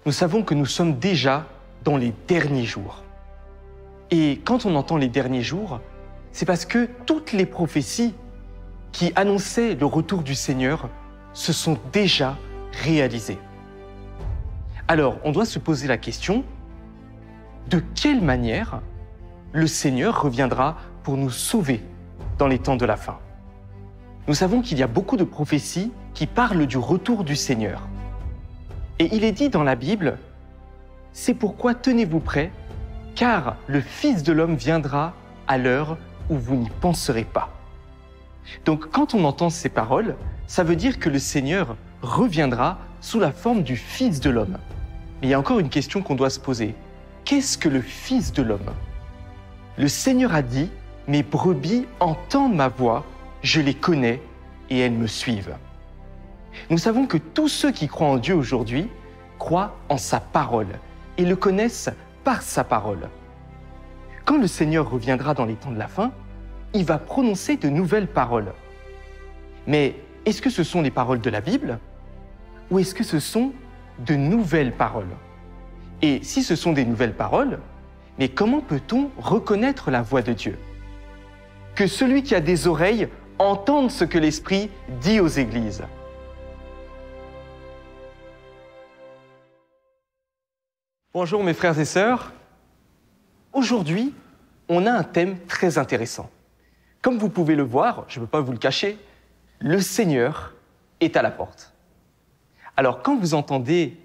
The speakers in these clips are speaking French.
nous savons que nous sommes déjà dans les derniers jours. Et quand on entend les derniers jours, c'est parce que toutes les prophéties qui annonçaient le retour du Seigneur se sont déjà réalisées. Alors, on doit se poser la question, de quelle manière le Seigneur reviendra pour nous sauver dans les temps de la fin? Nous savons qu'il y a beaucoup de prophéties qui parlent du retour du Seigneur. Et il est dit dans la Bible, « C'est pourquoi tenez-vous prêts, car le Fils de l'homme viendra à l'heure où vous n'y penserez pas. » Donc quand on entend ces paroles, ça veut dire que le Seigneur reviendra sous la forme du Fils de l'homme. Mais il y a encore une question qu'on doit se poser. Qu'est-ce que le Fils de l'homme? Le Seigneur a dit, « Mes brebis entendent ma voix, je les connais et elles me suivent. » Nous savons que tous ceux qui croient en Dieu aujourd'hui croient en sa parole et le connaissent par sa parole. Quand le Seigneur reviendra dans les temps de la fin, il va prononcer de nouvelles paroles. Mais est-ce que ce sont les paroles de la Bible ou est-ce que ce sont de nouvelles paroles? Et si ce sont des nouvelles paroles, mais comment peut-on reconnaître la voix de Dieu? Que celui qui a des oreilles entende ce que l'Esprit dit aux églises. Bonjour mes frères et sœurs. Aujourd'hui, on a un thème très intéressant. Comme vous pouvez le voir, je ne peux pas vous le cacher, le Seigneur est à la porte. Alors, quand vous entendez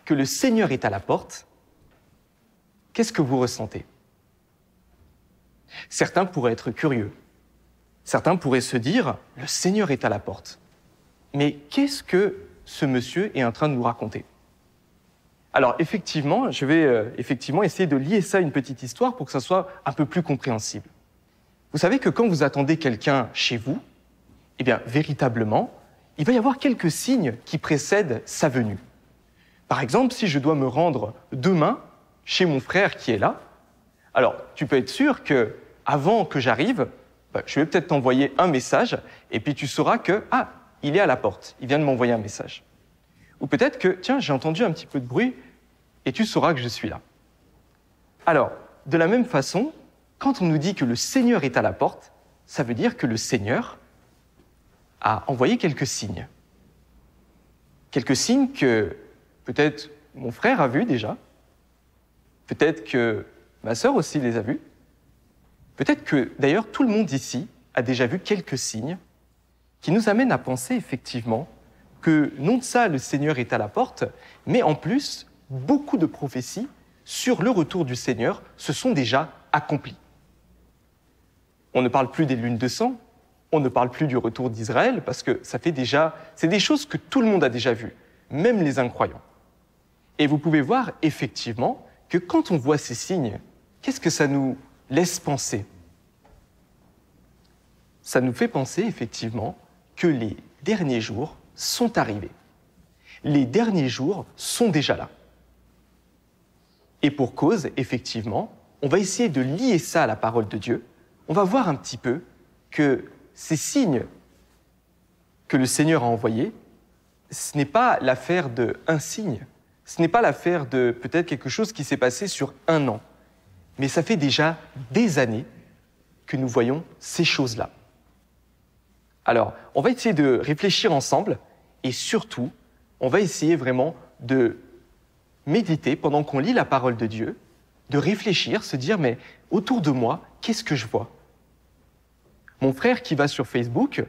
que le Seigneur est à la porte, qu'est-ce que vous ressentez? Certains pourraient être curieux. Certains pourraient se dire, le Seigneur est à la porte. Mais qu'est-ce que ce monsieur est en train de nous raconter? Alors, effectivement, je vais essayer de lier ça à une petite histoire pour que ça soit un peu plus compréhensible. Vous savez que quand vous attendez quelqu'un chez vous, eh bien, véritablement, il va y avoir quelques signes qui précèdent sa venue. Par exemple, si je dois me rendre demain chez mon frère qui est là, alors, tu peux être sûr que avant que j'arrive, je vais peut-être t'envoyer un message et puis tu sauras que, il est à la porte, il vient de m'envoyer un message. Ou peut-être que, tiens, j'ai entendu un petit peu de bruit et tu sauras que je suis là. Alors, de la même façon, quand on nous dit que le Seigneur est à la porte, ça veut dire que le Seigneur a envoyé quelques signes. Quelques signes que peut-être mon frère a vus déjà, peut-être que ma sœur aussi les a vus, peut-être que d'ailleurs tout le monde ici a déjà vu quelques signes qui nous amènent à penser effectivement que non de ça le Seigneur est à la porte, mais en plus, beaucoup de prophéties sur le retour du Seigneur se sont déjà accomplies. On ne parle plus des lunes de sang, on ne parle plus du retour d'Israël, parce que c'est des choses que tout le monde a déjà vues, même les incroyants. Et vous pouvez voir effectivement que quand on voit ces signes, qu'est-ce que ça nous laisse penser? Ça nous fait penser effectivement que les derniers jours sont arrivés. Les derniers jours sont déjà là. Et pour cause, effectivement, on va essayer de lier ça à la parole de Dieu. On va voir un petit peu que ces signes que le Seigneur a envoyés, ce n'est pas l'affaire d'un signe, ce n'est pas l'affaire de peut-être quelque chose qui s'est passé sur un an, mais ça fait déjà des années que nous voyons ces choses-là. Alors, on va essayer de réfléchir ensemble et surtout, on va essayer vraiment de méditer pendant qu'on lit la parole de Dieu, de réfléchir, se dire, mais autour de moi, qu'est-ce que je vois? Mon frère qui va sur Facebook,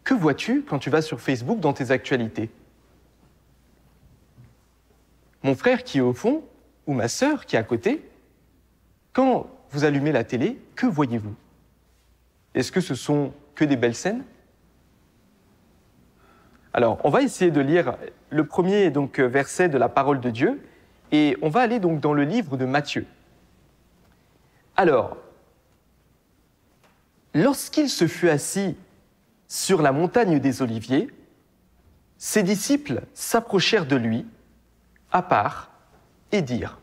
que vois-tu quand tu vas sur Facebook dans tes actualités? Mon frère qui est au fond, ou ma sœur qui est à côté, quand vous allumez la télé, que voyez-vous? Est-ce que ce sont que des belles scènes? Alors, on va essayer de lire le premier verset de la parole de Dieu et on va aller donc dans le livre de Matthieu. Alors, lorsqu'il se fut assis sur la montagne des Oliviers, ses disciples s'approchèrent de lui, à part, et dirent :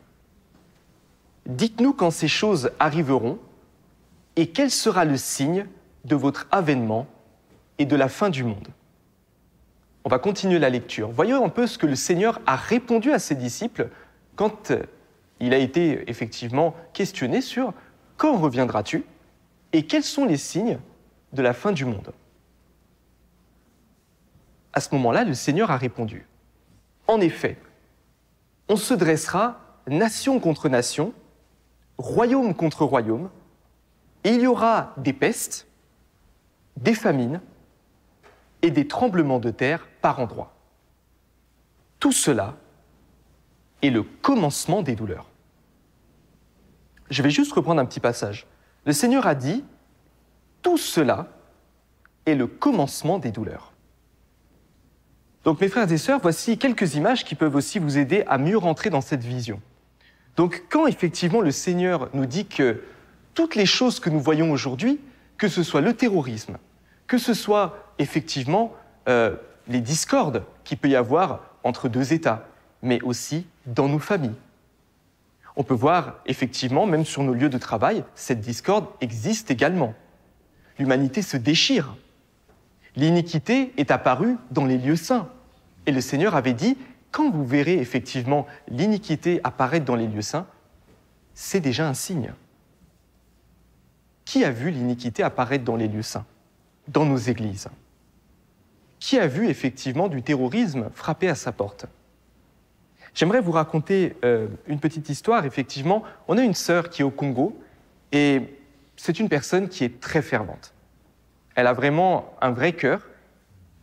« Dites-nous quand ces choses arriveront, et quel sera le signe de votre avènement et de la fin du monde ?» On va continuer la lecture. Voyons un peu ce que le Seigneur a répondu à ses disciples quand il a été effectivement questionné sur « Quand reviendras-tu » et quels sont les signes de la fin du monde. À ce moment-là, le Seigneur a répondu « En effet, on se dressera nation contre nation, royaume contre royaume, et il y aura des pestes, des famines et des tremblements de terre par endroits. Tout cela est le commencement des douleurs. » Je vais juste reprendre un petit passage. Le Seigneur a dit « Tout cela est le commencement des douleurs. » Donc mes frères et sœurs, voici quelques images qui peuvent aussi vous aider à mieux rentrer dans cette vision. Donc quand effectivement le Seigneur nous dit que toutes les choses que nous voyons aujourd'hui, que ce soit le terrorisme, que ce soit effectivement les discordes qu'il peut y avoir entre deux États, mais aussi dans nos familles. On peut voir effectivement, même sur nos lieux de travail, cette discorde existe également. L'humanité se déchire. L'iniquité est apparue dans les lieux saints. Et le Seigneur avait dit, quand vous verrez effectivement l'iniquité apparaître dans les lieux saints, c'est déjà un signe. Qui a vu l'iniquité apparaître dans les lieux saints, dans nos églises? Qui a vu effectivement du terrorisme frapper à sa porte? J'aimerais vous raconter une petite histoire. Effectivement, on a une sœur qui est au Congo et c'est une personne qui est très fervente. Elle a vraiment un vrai cœur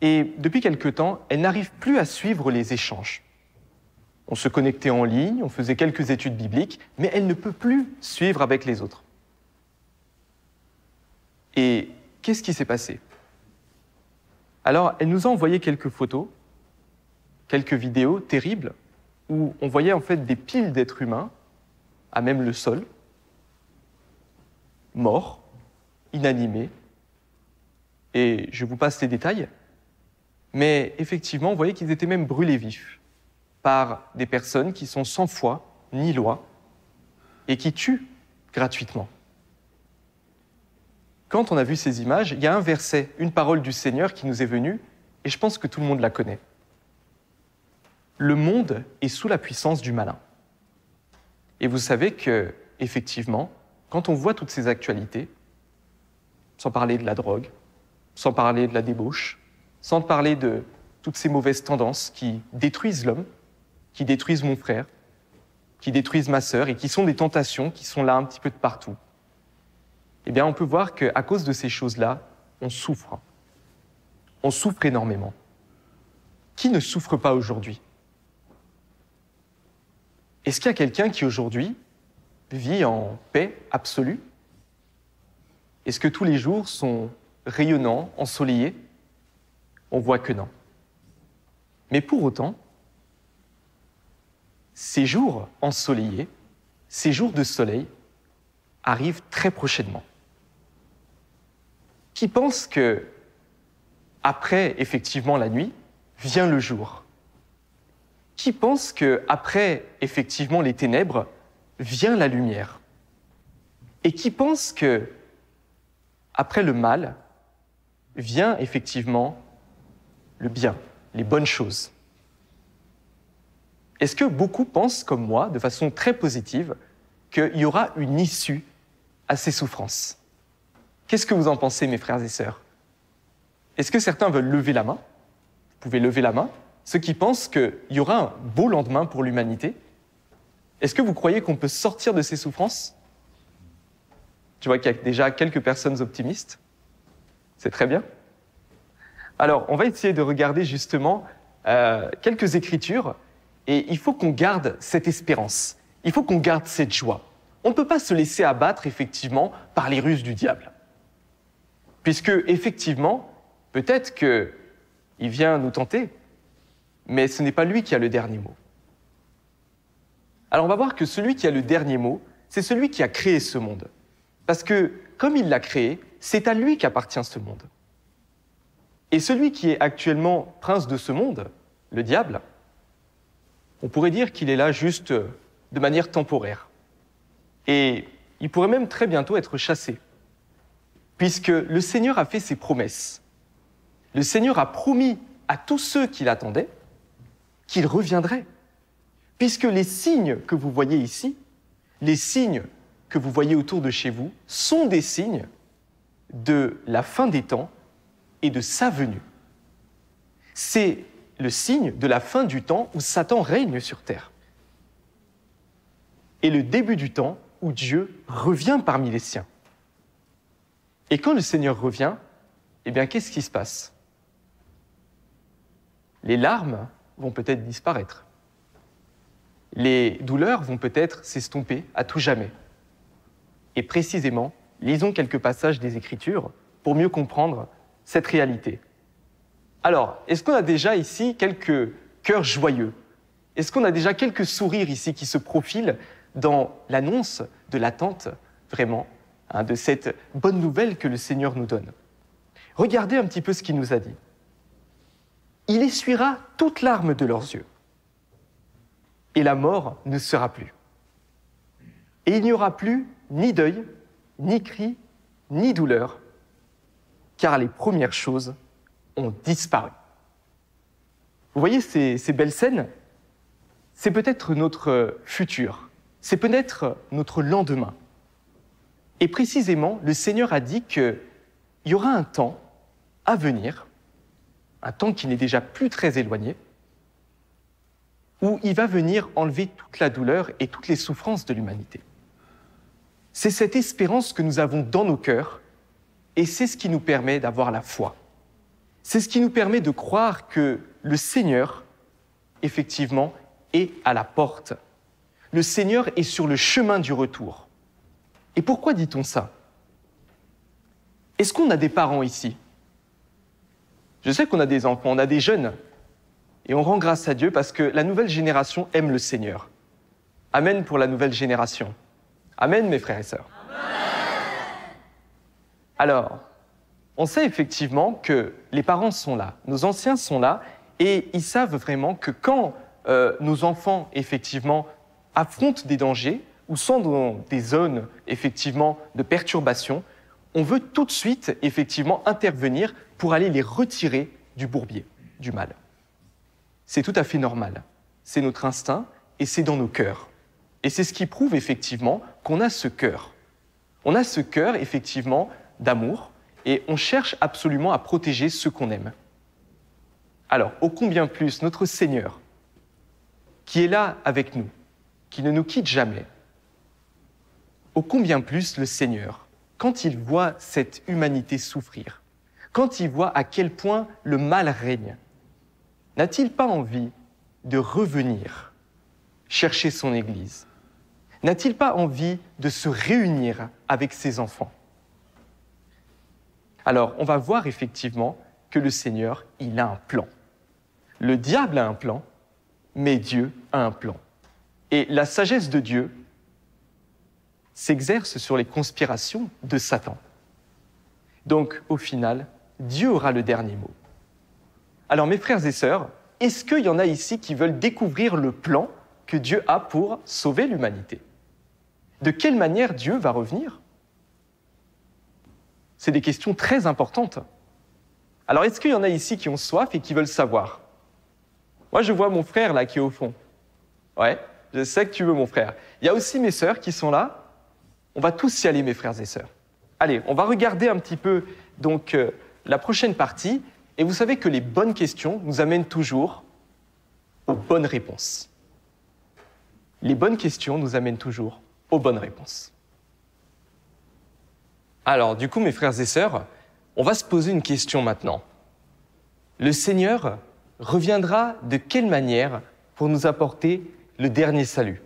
et depuis quelque temps, elle n'arrive plus à suivre les échanges. On se connectait en ligne, on faisait quelques études bibliques, mais elle ne peut plus suivre avec les autres. Et qu'est-ce qui s'est passé? Alors, elle nous a envoyé quelques photos, quelques vidéos terribles, où on voyait en fait des piles d'êtres humains, à même le sol, morts, inanimés. Et je vous passe les détails. Mais effectivement, on voyait qu'ils étaient même brûlés vifs par des personnes qui sont sans foi ni loi et qui tuent gratuitement. Quand on a vu ces images, il y a un verset, une parole du Seigneur qui nous est venue, et je pense que tout le monde la connaît. Le monde est sous la puissance du malin. Et vous savez que, effectivement, quand on voit toutes ces actualités, sans parler de la drogue, sans parler de la débauche, sans parler de toutes ces mauvaises tendances qui détruisent l'homme, qui détruisent mon frère, qui détruisent ma sœur et qui sont des tentations qui sont là un petit peu de partout, eh bien, on peut voir qu'à cause de ces choses-là, on souffre. On souffre énormément. Qui ne souffre pas aujourd'hui? Est-ce qu'il y a quelqu'un qui, aujourd'hui, vit en paix absolue? Est-ce que tous les jours sont rayonnants, ensoleillés? On voit que non. Mais pour autant, ces jours ensoleillés, ces jours de soleil, arrivent très prochainement. Qui pense que, après effectivement la nuit, vient le jour? Qui pense que, après effectivement les ténèbres, vient la lumière? Et qui pense que, après le mal, vient effectivement le bien, les bonnes choses? Est-ce que beaucoup pensent, comme moi, de façon très positive, qu'il y aura une issue à ces souffrances? Qu'est-ce que vous en pensez, mes frères et sœurs? Est-ce que certains veulent lever la main? Vous pouvez lever la main. Ceux qui pensent qu'il y aura un beau lendemain pour l'humanité. Est-ce que vous croyez qu'on peut sortir de ces souffrances? Je vois qu'il y a déjà quelques personnes optimistes. C'est très bien. Alors, on va essayer de regarder justement quelques écritures et il faut qu'on garde cette espérance. Il faut qu'on garde cette joie. On ne peut pas se laisser abattre, effectivement, par les ruses du diable. Puisque, effectivement, peut-être qu'il vient nous tenter, mais ce n'est pas lui qui a le dernier mot. Alors, on va voir que celui qui a le dernier mot, c'est celui qui a créé ce monde. Parce que, comme il l'a créé, c'est à lui qu'appartient ce monde. Et celui qui est actuellement prince de ce monde, le diable, on pourrait dire qu'il est là juste de manière temporaire. Et il pourrait même très bientôt être chassé, puisque le Seigneur a fait ses promesses. Le Seigneur a promis à tous ceux qui l'attendaient qu'il reviendrait. Puisque les signes que vous voyez ici, les signes que vous voyez autour de chez vous, sont des signes de la fin des temps et de sa venue. C'est le signe de la fin du temps où Satan règne sur terre. Et le début du temps où Dieu revient parmi les siens. Et quand le Seigneur revient, eh bien, qu'est-ce qui se passe? Les larmes vont peut-être disparaître. Les douleurs vont peut-être s'estomper à tout jamais. Et précisément, lisons quelques passages des Écritures pour mieux comprendre cette réalité. Alors, est-ce qu'on a déjà ici quelques cœurs joyeux? Est-ce qu'on a déjà quelques sourires ici qui se profilent dans l'annonce de l'attente, vraiment, de cette bonne nouvelle que le Seigneur nous donne? Regardez un petit peu ce qu'il nous a dit. Il essuiera toute larme de leurs yeux, et la mort ne sera plus. Et il n'y aura plus ni deuil, ni cri, ni douleur, car les premières choses ont disparu. Vous voyez ces belles scènes? C'est peut-être notre futur, c'est peut-être notre lendemain. Et précisément, le Seigneur a dit qu'il y aura un temps à venir, un temps qui n'est déjà plus très éloigné, où il va venir enlever toute la douleur et toutes les souffrances de l'humanité. C'est cette espérance que nous avons dans nos cœurs, et c'est ce qui nous permet d'avoir la foi. C'est ce qui nous permet de croire que le Seigneur, effectivement, est à la porte. Le Seigneur est sur le chemin du retour. Et pourquoi dit-on ça? Est-ce qu'on a des parents ici? Je sais qu'on a des enfants, on a des jeunes. Et on rend grâce à Dieu parce que la nouvelle génération aime le Seigneur. Amen pour la nouvelle génération. Amen, mes frères et sœurs. Amen. Alors, on sait effectivement que les parents sont là, nos anciens sont là, et ils savent vraiment que quand nos enfants, effectivement, affrontent des dangers ou sont dans des zones, effectivement, de perturbation, on veut tout de suite, effectivement, intervenir pour aller les retirer du bourbier, du mal. C'est tout à fait normal. C'est notre instinct et c'est dans nos cœurs. Et c'est ce qui prouve, effectivement, qu'on a ce cœur. On a ce cœur, effectivement, d'amour, et on cherche absolument à protéger ceux qu'on aime. Alors, ô combien plus notre Seigneur, qui est là avec nous, qui ne nous quitte jamais, ô combien plus le Seigneur, quand il voit cette humanité souffrir, quand il voit à quel point le mal règne, n'a-t-il pas envie de revenir chercher son Église? N'a-t-il pas envie de se réunir avec ses enfants? Alors, on va voir effectivement que le Seigneur, il a un plan. Le diable a un plan, mais Dieu a un plan. Et la sagesse de Dieu s'exerce sur les conspirations de Satan. Donc, au final, Dieu aura le dernier mot. Alors, mes frères et sœurs, est-ce qu'il y en a ici qui veulent découvrir le plan que Dieu a pour sauver l'humanité? De quelle manière Dieu va revenir? C'est des questions très importantes. Alors, est-ce qu'il y en a ici qui ont soif et qui veulent savoir? Moi, je vois mon frère là qui est au fond. Ouais, je sais que tu veux, mon frère. Il y a aussi mes sœurs qui sont là. On va tous y aller, mes frères et sœurs. Allez, on va regarder un petit peu donc la prochaine partie. Et vous savez que les bonnes questions nous amènent toujours aux bonnes réponses. Les bonnes questions nous amènent toujours aux bonnes réponses. Alors, du coup, mes frères et sœurs, on va se poser une question maintenant. Le Seigneur reviendra de quelle manière pour nous apporter le dernier salut?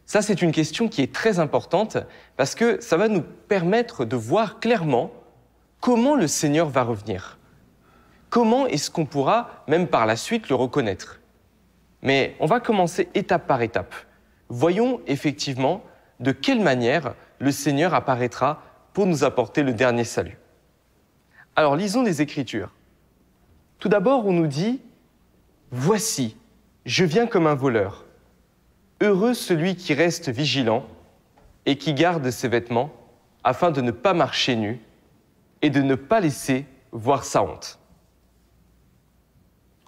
Ça, c'est une question qui est très importante parce que ça va nous permettre de voir clairement comment le Seigneur va revenir. Comment est-ce qu'on pourra, même par la suite, le reconnaître? Mais on va commencer étape par étape. Voyons effectivement de quelle manière le Seigneur apparaîtra pour nous apporter le dernier salut. Alors, lisons les Écritures. Tout d'abord, on nous dit « Voici, je viens comme un voleur. Heureux celui qui reste vigilant et qui garde ses vêtements afin de ne pas marcher nu et de ne pas laisser voir sa honte. »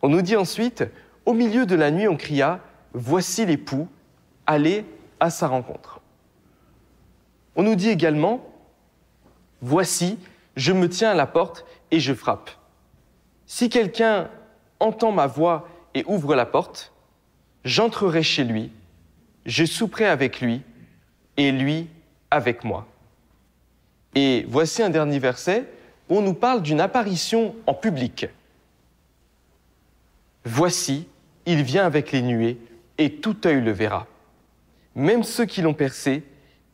On nous dit ensuite, au milieu de la nuit, on cria, « Voici l'époux, allez à sa rencontre. » On nous dit également, « Voici, je me tiens à la porte et je frappe. Si quelqu'un entend ma voix et ouvre la porte, j'entrerai chez lui, je souperai avec lui et lui avec moi. » Et voici un dernier verset où on nous parle d'une apparition en public. « Voici, il vient avec les nuées et tout œil le verra. Même ceux qui l'ont percé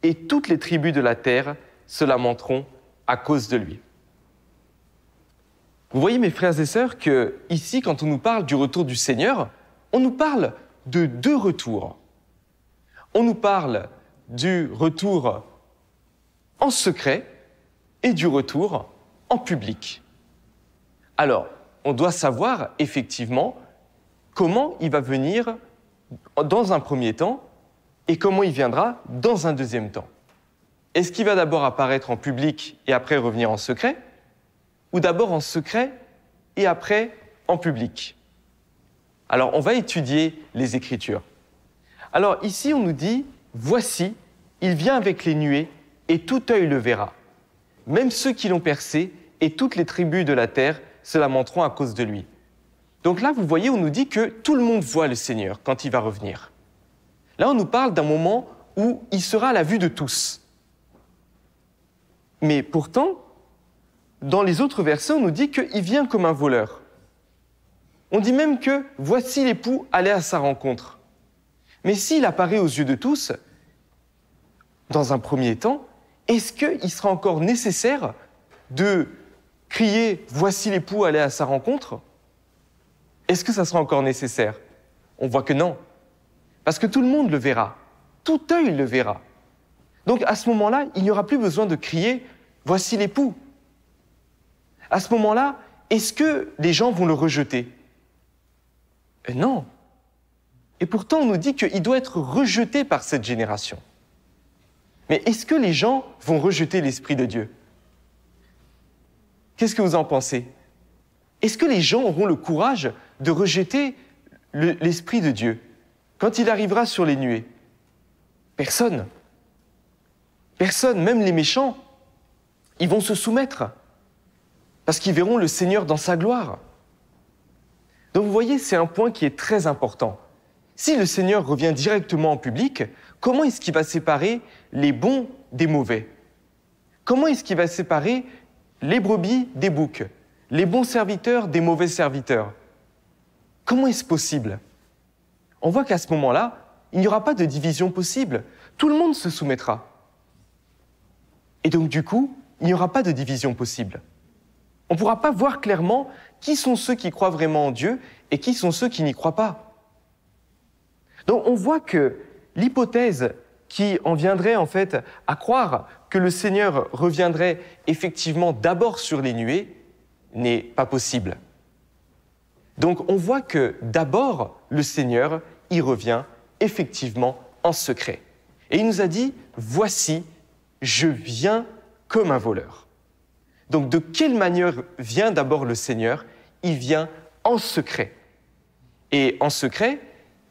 et toutes les tribus de la terre se lamenteront à cause de lui. » Vous voyez, mes frères et sœurs, que ici, quand on nous parle du retour du Seigneur, on nous parle de deux retours. On nous parle du retour en secret et du retour en public. Alors, on doit savoir effectivement comment il va venir dans un premier temps et comment il viendra dans un deuxième temps. Est-ce qu'il va d'abord apparaître en public et après revenir en secret, ou d'abord en secret et après en public? Alors, on va étudier les Écritures. Alors, ici, on nous dit, « Voici, il vient avec les nuées, et tout œil le verra. Même ceux qui l'ont percé, et toutes les tribus de la terre se lamenteront à cause de lui. » Donc là, vous voyez, on nous dit que tout le monde voit le Seigneur quand il va revenir. Là, on nous parle d'un moment où il sera à la vue de tous. Mais pourtant, dans les autres versets, on nous dit qu'il vient comme un voleur. On dit même que « voici l'époux aller à sa rencontre ». Mais s'il apparaît aux yeux de tous, dans un premier temps, est-ce qu'il sera encore nécessaire de crier « voici l'époux aller à sa rencontre » ? Est-ce que ça sera encore nécessaire ? On voit que non. Parce que tout le monde le verra. Tout œil le verra. Donc à ce moment-là, il n'y aura plus besoin de crier « voici l'époux ». À ce moment-là, est-ce que les gens vont le rejeter ? Non. Et pourtant, on nous dit qu'il doit être rejeté par cette génération. Mais est-ce que les gens vont rejeter l'Esprit de Dieu ? Qu'est-ce que vous en pensez ? Est-ce que les gens auront le courage de rejeter l'Esprit de Dieu quand il arrivera sur les nuées ? Personne. Personne, même les méchants, ils vont se soumettre parce qu'ils verront le Seigneur dans sa gloire. Donc vous voyez, c'est un point qui est très important. Si le Seigneur revient directement en public, comment est-ce qu'il va séparer les bons des mauvais ? Comment est-ce qu'il va séparer les brebis des boucs, les bons serviteurs des mauvais serviteurs ? Comment est-ce possible ? On voit qu'à ce moment-là, il n'y aura pas de division possible. Tout le monde se soumettra. Et donc du coup, il n'y aura pas de division possible. On ne pourra pas voir clairement qui sont ceux qui croient vraiment en Dieu et qui sont ceux qui n'y croient pas. Donc on voit que l'hypothèse qui en viendrait en fait à croire que le Seigneur reviendrait effectivement d'abord sur les nuées n'est pas possible. Donc on voit que d'abord le Seigneur y revient effectivement en secret. Et il nous a dit « Voici, je viens comme un voleur ». Donc de quelle manière vient d'abord le Seigneur ? Il vient en secret. Et en secret,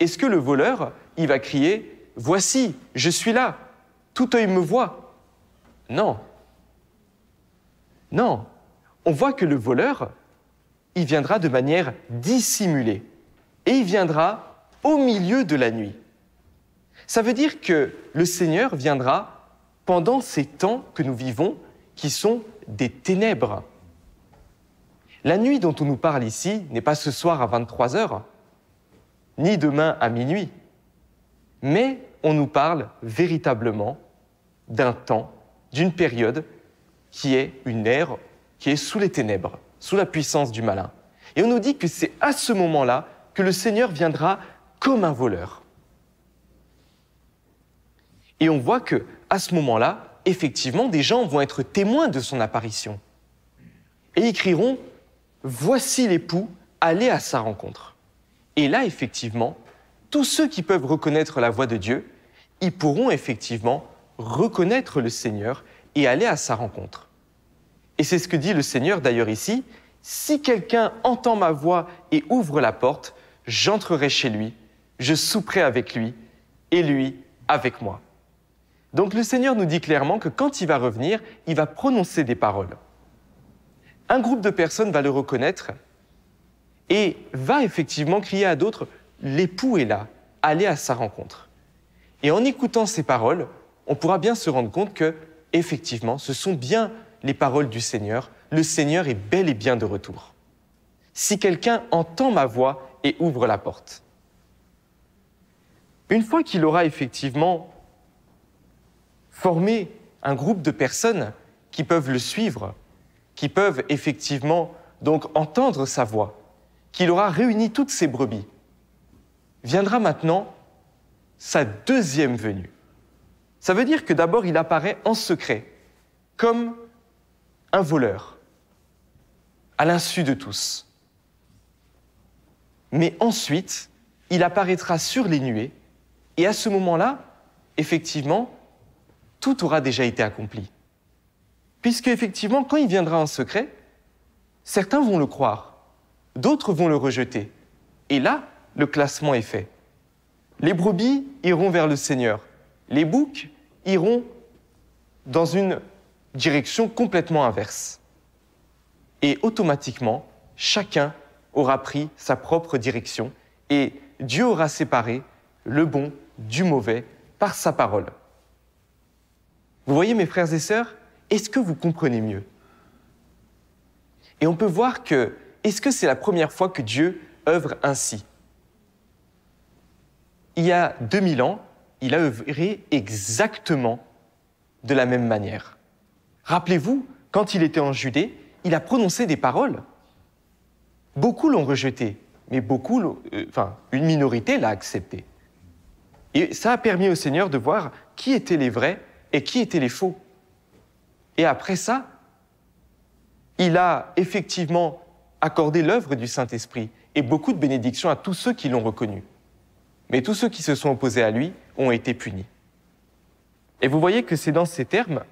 est-ce que le voleur, il va crier « Voici, je suis là, tout œil me voit » ? Non. Non. On voit que le voleur, il viendra de manière dissimulée. Et il viendra au milieu de la nuit. Ça veut dire que le Seigneur viendra pendant ces temps que nous vivons, qui sont des ténèbres. La nuit dont on nous parle ici n'est pas ce soir à 23h, ni demain à minuit, mais on nous parle véritablement d'un temps, d'une période qui est une ère qui est sous les ténèbres, sous la puissance du malin. Et on nous dit que c'est à ce moment-là que le Seigneur viendra comme un voleur. Et on voit que à ce moment-là, effectivement, des gens vont être témoins de son apparition. Et ils crieront « Voici l'époux, allez à sa rencontre ». Et là, effectivement, tous ceux qui peuvent reconnaître la voix de Dieu, ils pourront effectivement reconnaître le Seigneur et aller à sa rencontre. Et c'est ce que dit le Seigneur d'ailleurs ici, Si quelqu'un entend ma voix et ouvre la porte, j'entrerai chez lui, je souperai avec lui et lui avec moi. » Donc le Seigneur nous dit clairement que quand il va revenir, il va prononcer des paroles. Un groupe de personnes va le reconnaître et va effectivement crier à d'autres « L'époux est là, allez à sa rencontre ». Et en écoutant ces paroles, on pourra bien se rendre compte que, effectivement, ce sont bien les paroles du Seigneur. Le Seigneur est bel et bien de retour. Si quelqu'un entend ma voix et ouvre la porte. Une fois qu'il aura effectivement formé un groupe de personnes qui peuvent le suivre, qui peuvent effectivement donc entendre sa voix, qu'il aura réuni toutes ses brebis, viendra maintenant sa deuxième venue. Ça veut dire que d'abord il apparaît en secret, comme un voleur, à l'insu de tous. Mais ensuite, il apparaîtra sur les nuées, et à ce moment-là, effectivement, tout aura déjà été accompli. Puisque, effectivement, quand il viendra en secret, certains vont le croire, d'autres vont le rejeter. Et là, le classement est fait. Les brebis iront vers le Seigneur. Les boucs iront dans une direction complètement inverse. Et automatiquement, chacun aura pris sa propre direction et Dieu aura séparé le bon du mauvais par sa parole. Vous voyez, mes frères et sœurs, est-ce que vous comprenez mieux? Et on peut voir que, est-ce que c'est la première fois que Dieu œuvre ainsi? Il y a 2000 ans, il a œuvré exactement de la même manière. Rappelez-vous, quand il était en Judée, il a prononcé des paroles. Beaucoup l'ont rejeté, mais une minorité l'a accepté. Et ça a permis au Seigneur de voir qui étaient les vrais et qui étaient les faux. Et après ça, il a effectivement accordé l'œuvre du Saint-Esprit et beaucoup de bénédictions à tous ceux qui l'ont reconnu. Mais tous ceux qui se sont opposés à lui ont été punis. Et vous voyez que c'est dans ces termes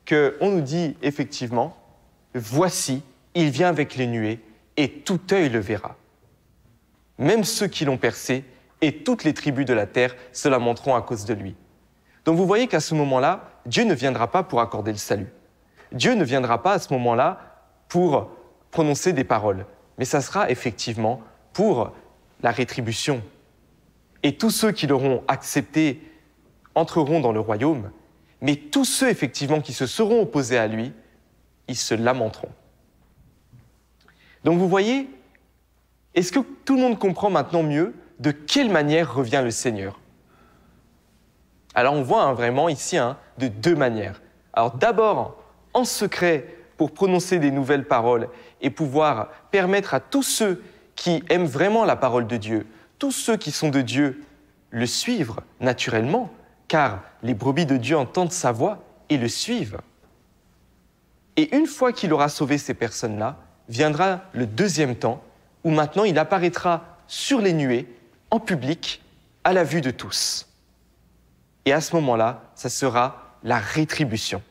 qu'on nous dit effectivement « Voici, il vient avec les nuées, et tout œil le verra. Même ceux qui l'ont percé, et toutes les tribus de la terre se lamenteront à cause de lui. » Donc vous voyez qu'à ce moment-là, Dieu ne viendra pas pour accorder le salut. Dieu ne viendra pas à ce moment-là pour prononcer des paroles, mais ça sera effectivement pour la rétribution. Et tous ceux qui l'auront accepté entreront dans le royaume, mais tous ceux effectivement qui se seront opposés à lui, ils se lamenteront. Donc vous voyez, est-ce que tout le monde comprend maintenant mieux de quelle manière revient le Seigneur? Alors on voit vraiment ici de deux manières. Alors d'abord, en secret, pour prononcer des nouvelles paroles et pouvoir permettre à tous ceux qui aiment vraiment la parole de Dieu, tous ceux qui sont de Dieu, le suivre naturellement, car les brebis de Dieu entendent sa voix et le suivent. Et une fois qu'il aura sauvé ces personnes-là, viendra le deuxième temps, où maintenant il apparaîtra sur les nuées, en public, à la vue de tous. Et à ce moment-là, ça sera la rétribution.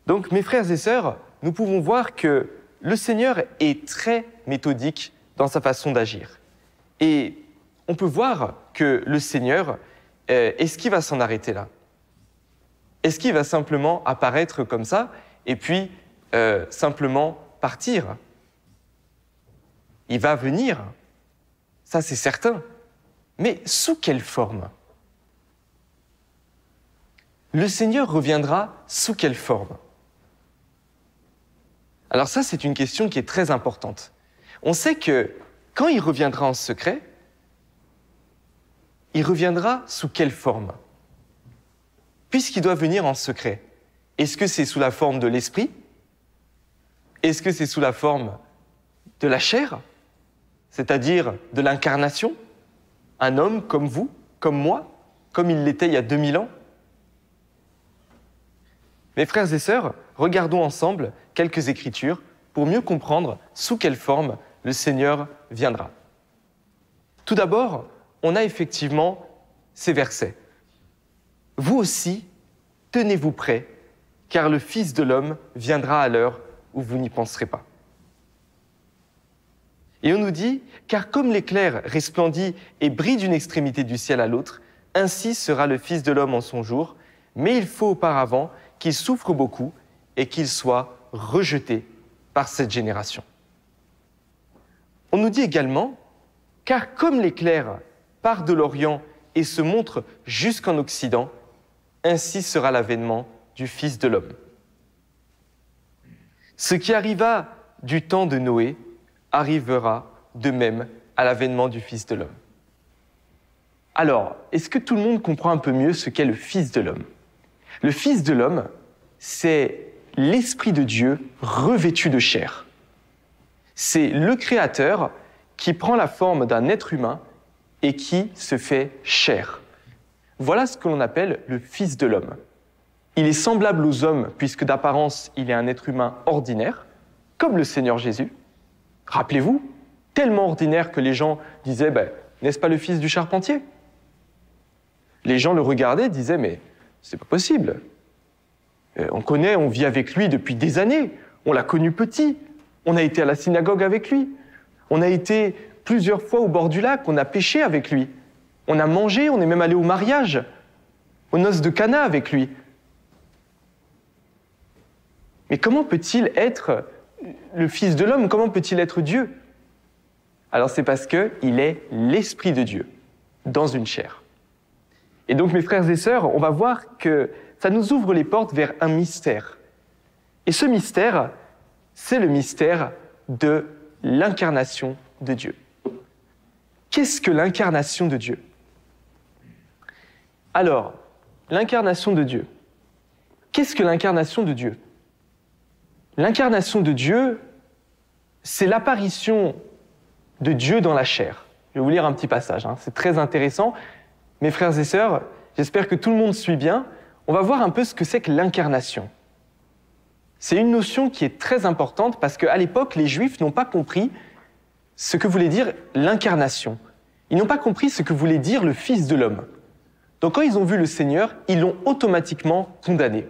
Donc, mes frères et sœurs, nous pouvons voir que le Seigneur est très méthodique dans sa façon d'agir. Et on peut voir que le Seigneur, est-ce qu'il va s'en arrêter là? Est-ce qu'il va simplement apparaître comme ça et puis simplement partir? Il va venir, ça c'est certain. Mais sous quelle forme? Le Seigneur reviendra sous quelle forme? Alors ça, c'est une question qui est très importante. On sait que quand il reviendra en secret, il reviendra sous quelle forme? Puisqu'il doit venir en secret, est-ce que c'est sous la forme de l'esprit? Est-ce que c'est sous la forme de la chair? C'est-à-dire de l'incarnation? Un homme comme vous, comme moi, comme il l'était il y a 2000 ans? Mes frères et sœurs, regardons ensemble quelques écritures pour mieux comprendre sous quelle forme le Seigneur viendra. Tout d'abord, on a effectivement ces versets. « Vous aussi, tenez-vous prêts, car le Fils de l'homme viendra à l'heure où vous n'y penserez pas. » Et on nous dit, car comme l'éclair resplendit et brille d'une extrémité du ciel à l'autre, ainsi sera le Fils de l'homme en son jour, mais il faut auparavant qu'il souffre beaucoup et qu'il soit rejeté par cette génération. On nous dit également, car comme l'éclair part de l'Orient et se montre jusqu'en Occident, ainsi sera l'avènement du Fils de l'homme. Ce qui arriva du temps de Noé arrivera de même à l'avènement du Fils de l'homme. Alors, est-ce que tout le monde comprend un peu mieux ce qu'est le Fils de l'homme? Le Fils de l'homme, c'est l'Esprit de Dieu revêtu de chair. C'est le Créateur qui prend la forme d'un être humain et qui se fait chair. Voilà ce que l'on appelle le Fils de l'homme. Il est semblable aux hommes puisque d'apparence, il est un être humain ordinaire, comme le Seigneur Jésus. Rappelez-vous, tellement ordinaire que les gens disaient « N'est-ce pas le fils du charpentier ?» Les gens le regardaient et disaient « Mais c'est pas possible. On connaît, on vit avec lui depuis des années. On l'a connu petit. On a été à la synagogue avec lui. On a été plusieurs fois au bord du lac. On a pêché avec lui. On a mangé, on est même allé au mariage, aux noces de Cana avec lui. Mais comment peut-il être le Fils de l'homme? Comment peut-il être Dieu? Alors c'est parce qu'il est l'Esprit de Dieu dans une chair. Et donc mes frères et sœurs, on va voir que ça nous ouvre les portes vers un mystère. Et ce mystère, c'est le mystère de l'incarnation de Dieu. Qu'est-ce que l'incarnation de Dieu? Alors, l'incarnation de Dieu. Qu'est-ce que l'incarnation de Dieu? L'incarnation de Dieu, c'est l'apparition de Dieu dans la chair. Je vais vous lire un petit passage, c'est très intéressant. Mes frères et sœurs, j'espère que tout le monde suit bien. On va voir un peu ce que c'est que l'incarnation. C'est une notion qui est très importante parce qu'à l'époque, les Juifs n'ont pas compris ce que voulait dire l'incarnation. Ils n'ont pas compris ce que voulait dire le Fils de l'homme. Donc quand ils ont vu le Seigneur, ils l'ont automatiquement condamné.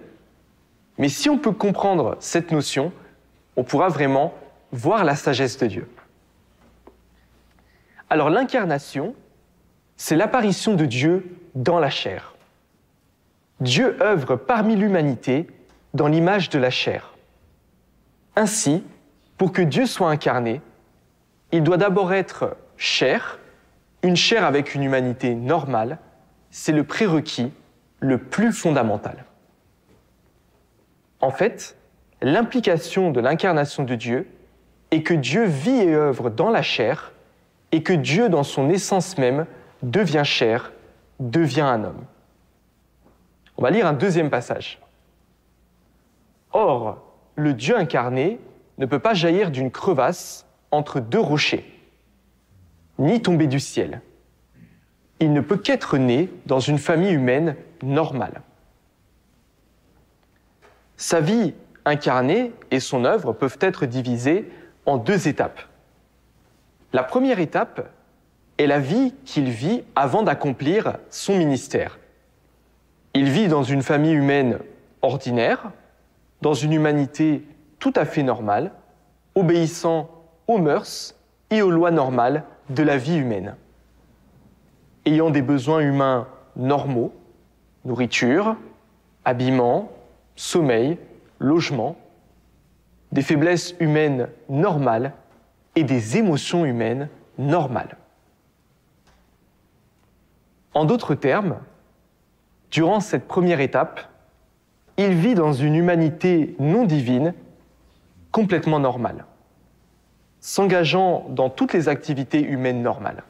Mais si on peut comprendre cette notion, on pourra vraiment voir la sagesse de Dieu. Alors l'incarnation, c'est l'apparition de Dieu dans la chair. Dieu œuvre parmi l'humanité dans l'image de la chair. Ainsi, pour que Dieu soit incarné, il doit d'abord être chair, une chair avec une humanité normale, c'est le prérequis le plus fondamental. En fait, l'implication de l'incarnation de Dieu est que Dieu vit et œuvre dans la chair et que Dieu, dans son essence même, devient chair, devient un homme. On va lire un deuxième passage. Or, le Dieu incarné ne peut pas jaillir d'une crevasse entre deux rochers, ni tomber du ciel. Il ne peut qu'être né dans une famille humaine normale. Sa vie incarnée et son œuvre peuvent être divisées en deux étapes. La première étape est la vie qu'il vit avant d'accomplir son ministère. Il vit dans une famille humaine ordinaire, dans une humanité tout à fait normale, obéissant aux mœurs et aux lois normales de la vie humaine. Ayant des besoins humains normaux, nourriture, habillement, sommeil, logement, des faiblesses humaines normales et des émotions humaines normales. En d'autres termes, durant cette première étape, il vit dans une humanité non divine, complètement normale, s'engageant dans toutes les activités humaines normales.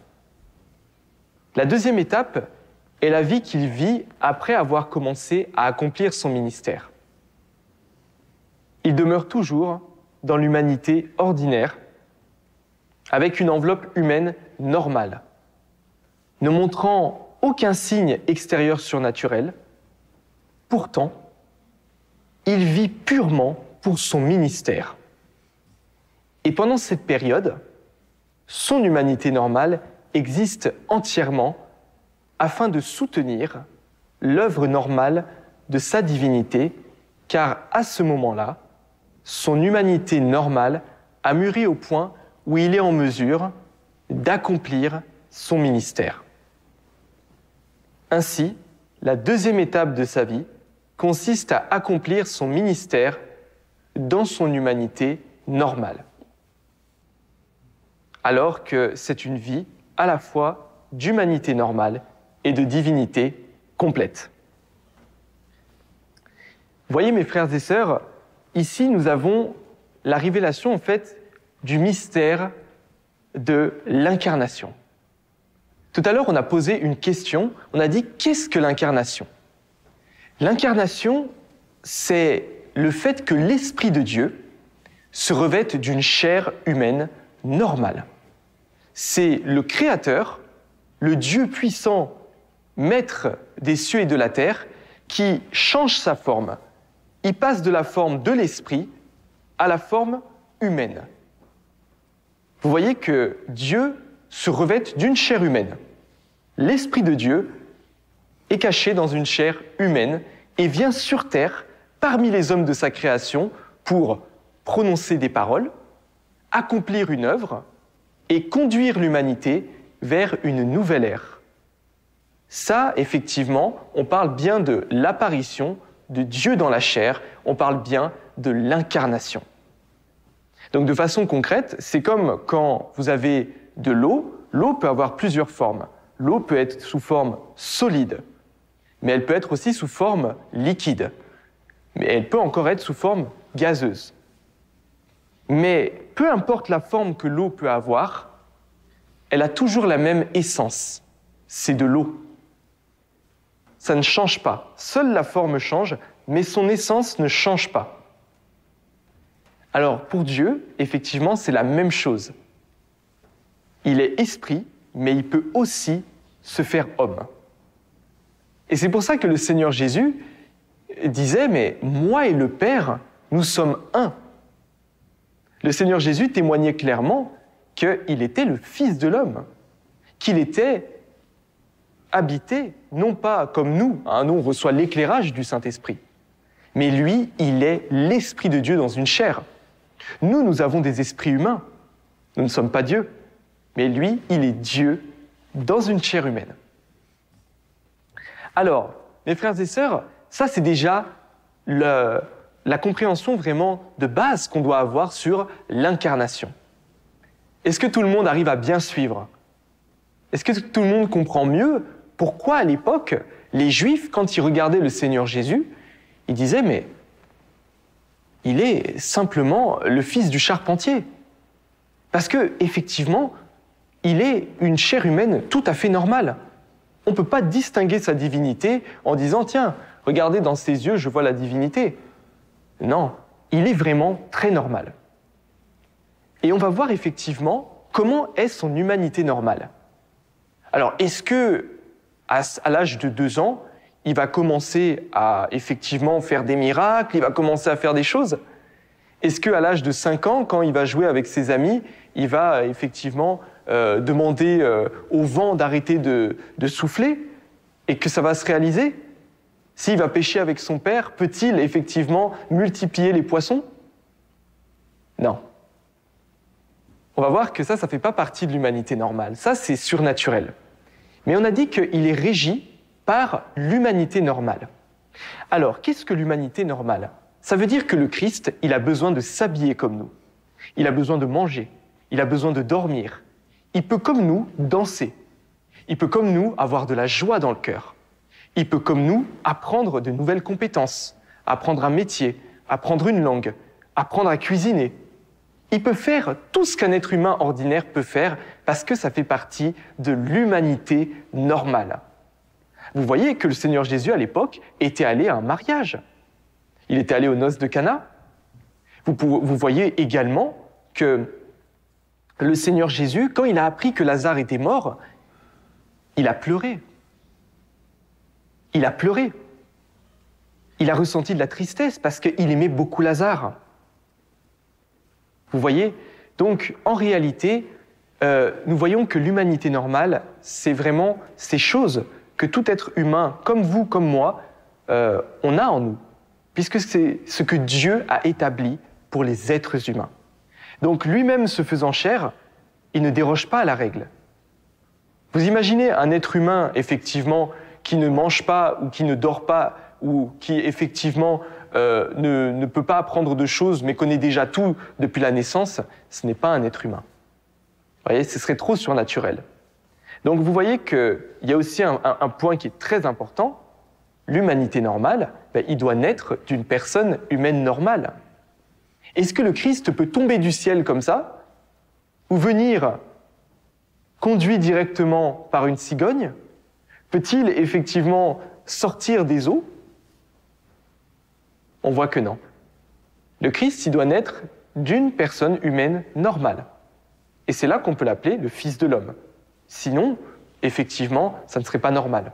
La deuxième étape est la vie qu'il vit après avoir commencé à accomplir son ministère. Il demeure toujours dans l'humanité ordinaire, avec une enveloppe humaine normale, ne montrant aucun signe extérieur surnaturel. Pourtant, il vit purement pour son ministère. Et pendant cette période, son humanité normale existe entièrement afin de soutenir l'œuvre normale de sa divinité, car à ce moment-là, son humanité normale a mûri au point où il est en mesure d'accomplir son ministère. Ainsi, la deuxième étape de sa vie consiste à accomplir son ministère dans son humanité normale. Alors que c'est une vie à la fois d'humanité normale et de divinité complète. Vous voyez, mes frères et sœurs, ici nous avons la révélation en fait du mystère de l'incarnation. Tout à l'heure, on a posé une question, on a dit qu'est-ce que l'incarnation ? L'incarnation, c'est le fait que l'Esprit de Dieu se revête d'une chair humaine normale. C'est le Créateur, le Dieu puissant, maître des cieux et de la terre, qui change sa forme. Il passe de la forme de l'Esprit à la forme humaine. Vous voyez que Dieu se revête d'une chair humaine. L'Esprit de Dieu est caché dans une chair humaine et vient sur terre, parmi les hommes de sa création, pour prononcer des paroles, accomplir une œuvre et conduire l'humanité vers une nouvelle ère. Ça, effectivement, on parle bien de l'apparition de Dieu dans la chair, on parle bien de l'incarnation. Donc de façon concrète, c'est comme quand vous avez de l'eau, l'eau peut avoir plusieurs formes. L'eau peut être sous forme solide, mais elle peut être aussi sous forme liquide, mais elle peut encore être sous forme gazeuse. Mais peu importe la forme que l'eau peut avoir, elle a toujours la même essence, c'est de l'eau. Ça ne change pas, seule la forme change, mais son essence ne change pas. Alors pour Dieu, effectivement, c'est la même chose. Il est esprit, mais il peut aussi se faire homme. Et c'est pour ça que le Seigneur Jésus disait « Mais moi et le Père, nous sommes un ». Le Seigneur Jésus témoignait clairement qu'il était le Fils de l'homme, qu'il était habité, non pas comme nous, nous on reçoit l'éclairage du Saint-Esprit, mais lui, il est l'Esprit de Dieu dans une chair. Nous, nous avons des esprits humains, nous ne sommes pas Dieu, mais lui, il est Dieu dans une chair humaine. Alors, mes frères et sœurs, ça c'est déjà la compréhension vraiment de base qu'on doit avoir sur l'incarnation. Est-ce que tout le monde arrive à bien suivre ? Est-ce que tout le monde comprend mieux pourquoi à l'époque, les Juifs, quand ils regardaient le Seigneur Jésus, ils disaient « mais il est simplement le fils du charpentier ». Parce que effectivement, il est une chair humaine tout à fait normale. On ne peut pas distinguer sa divinité en disant « tiens, regardez dans ses yeux, je vois la divinité ». Non, il est vraiment très normal. Et on va voir effectivement comment est son humanité normale. Alors, est-ce que à l'âge de 2 ans, il va commencer à effectivement faire des miracles, il va commencer à faire des choses ? Est-ce qu'à l'âge de 5 ans, quand il va jouer avec ses amis, il va effectivement demander au vent d'arrêter de souffler et que ça va se réaliser ? S'il va pêcher avec son père, peut-il effectivement multiplier les poissons ? Non. On va voir que ça ne fait pas partie de l'humanité normale. Ça, c'est surnaturel. Mais on a dit qu'il est régi par l'humanité normale. Alors, qu'est-ce que l'humanité normale ? Ça veut dire que le Christ, il a besoin de s'habiller comme nous. Il a besoin de manger. Il a besoin de dormir. Il peut, comme nous, danser. Il peut, comme nous, avoir de la joie dans le cœur. Il peut, comme nous, apprendre de nouvelles compétences, apprendre un métier, apprendre une langue, apprendre à cuisiner. Il peut faire tout ce qu'un être humain ordinaire peut faire parce que ça fait partie de l'humanité normale. Vous voyez que le Seigneur Jésus, à l'époque, était allé à un mariage. Il était allé aux noces de Cana. Vous voyez également que le Seigneur Jésus, quand il a appris que Lazare était mort, il a pleuré. Il a pleuré. Il a ressenti de la tristesse parce qu'il aimait beaucoup Lazare. Vous voyez ? Donc, en réalité, nous voyons que l'humanité normale, c'est vraiment ces choses que tout être humain, comme vous, comme moi, on a en nous, puisque c'est ce que Dieu a établi pour les êtres humains. Donc lui-même se faisant chair, il ne déroge pas à la règle. Vous imaginez un être humain, effectivement, qui ne mange pas ou qui ne dort pas ou qui, effectivement, ne peut pas apprendre de choses mais connaît déjà tout depuis la naissance, ce n'est pas un être humain. Vous voyez, ce serait trop surnaturel. Donc vous voyez qu'il y a aussi un point qui est très important. L'humanité normale, il doit naître d'une personne humaine normale. Est-ce que le Christ peut tomber du ciel comme ça, ou venir conduit directement par une cigogne? Peut-il effectivement sortir des eaux? On voit que non. Le Christ, il doit naître d'une personne humaine normale. Et c'est là qu'on peut l'appeler le Fils de l'homme. Sinon, effectivement, ça ne serait pas normal.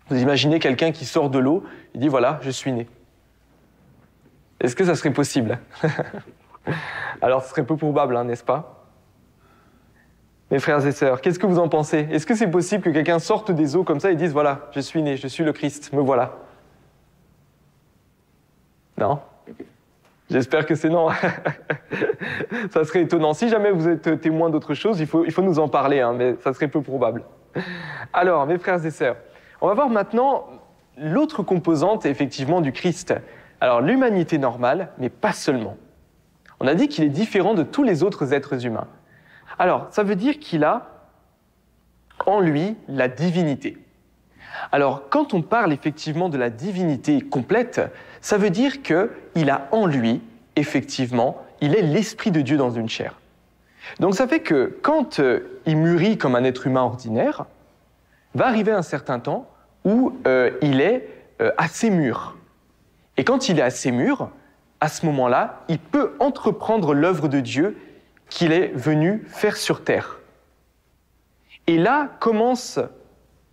Vous imaginez quelqu'un qui sort de l'eau, il dit « voilà, je suis né ». Est-ce que ça serait possible? Alors, ce serait peu probable, n'est-ce pas? Mes frères et sœurs, qu'est-ce que vous en pensez? Est-ce que c'est possible que quelqu'un sorte des eaux comme ça et dise « voilà, je suis né, je suis le Christ, me voilà ». Non? J'espère que c'est non. Ça serait étonnant. Si jamais vous êtes témoin d'autre chose, il faut nous en parler, mais ça serait peu probable. Alors, mes frères et sœurs, on va voir maintenant l'autre composante, effectivement, du Christ. Alors, l'humanité normale, mais pas seulement. On a dit qu'il est différent de tous les autres êtres humains. Alors, ça veut dire qu'il a en lui la divinité. Alors, quand on parle effectivement de la divinité complète, ça veut dire qu'il a en lui, effectivement, il est l'Esprit de Dieu dans une chair. Donc ça fait que quand il mûrit comme un être humain ordinaire, va arriver un certain temps où il est assez mûr. Et quand il est assez mûr, à ce moment-là, il peut entreprendre l'œuvre de Dieu qu'il est venu faire sur terre. Et là commence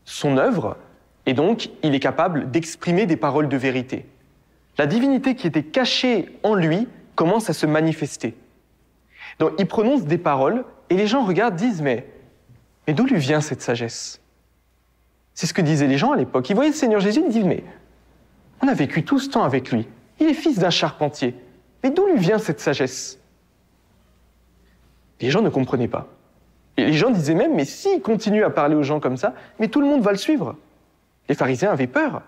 son œuvre, et donc il est capable d'exprimer des paroles de vérité. La divinité qui était cachée en lui commence à se manifester. Donc il prononce des paroles, et les gens regardent, disent « mais d'où lui vient cette sagesse ?» C'est ce que disaient les gens à l'époque. Ils voyaient le Seigneur Jésus, ils disent « mais on a vécu tout ce temps avec lui. Il est fils d'un charpentier. Mais d'où lui vient cette sagesse ?» Les gens ne comprenaient pas. Et les gens disaient même « mais s'il continue à parler aux gens comme ça, mais tout le monde va le suivre. » Les pharisiens avaient peur.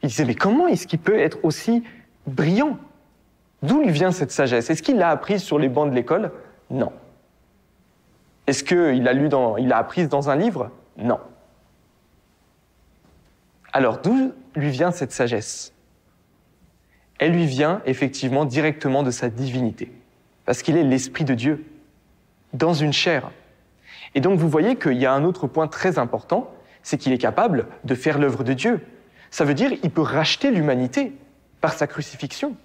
Ils disaient « mais comment est-ce qu'il peut être aussi brillant? D'où lui vient cette sagesse? Est-ce qu'il l'a apprise sur les bancs de l'école? Non. Est-ce qu'il l'a apprise dans un livre? Non. Alors, d'où lui vient cette sagesse? Elle lui vient effectivement directement de sa divinité, parce qu'il est l'Esprit de Dieu, dans une chair. Et donc, vous voyez qu'il y a un autre point très important, c'est qu'il est capable de faire l'œuvre de Dieu. Ça veut dire qu'il peut racheter l'humanité par sa crucifixion.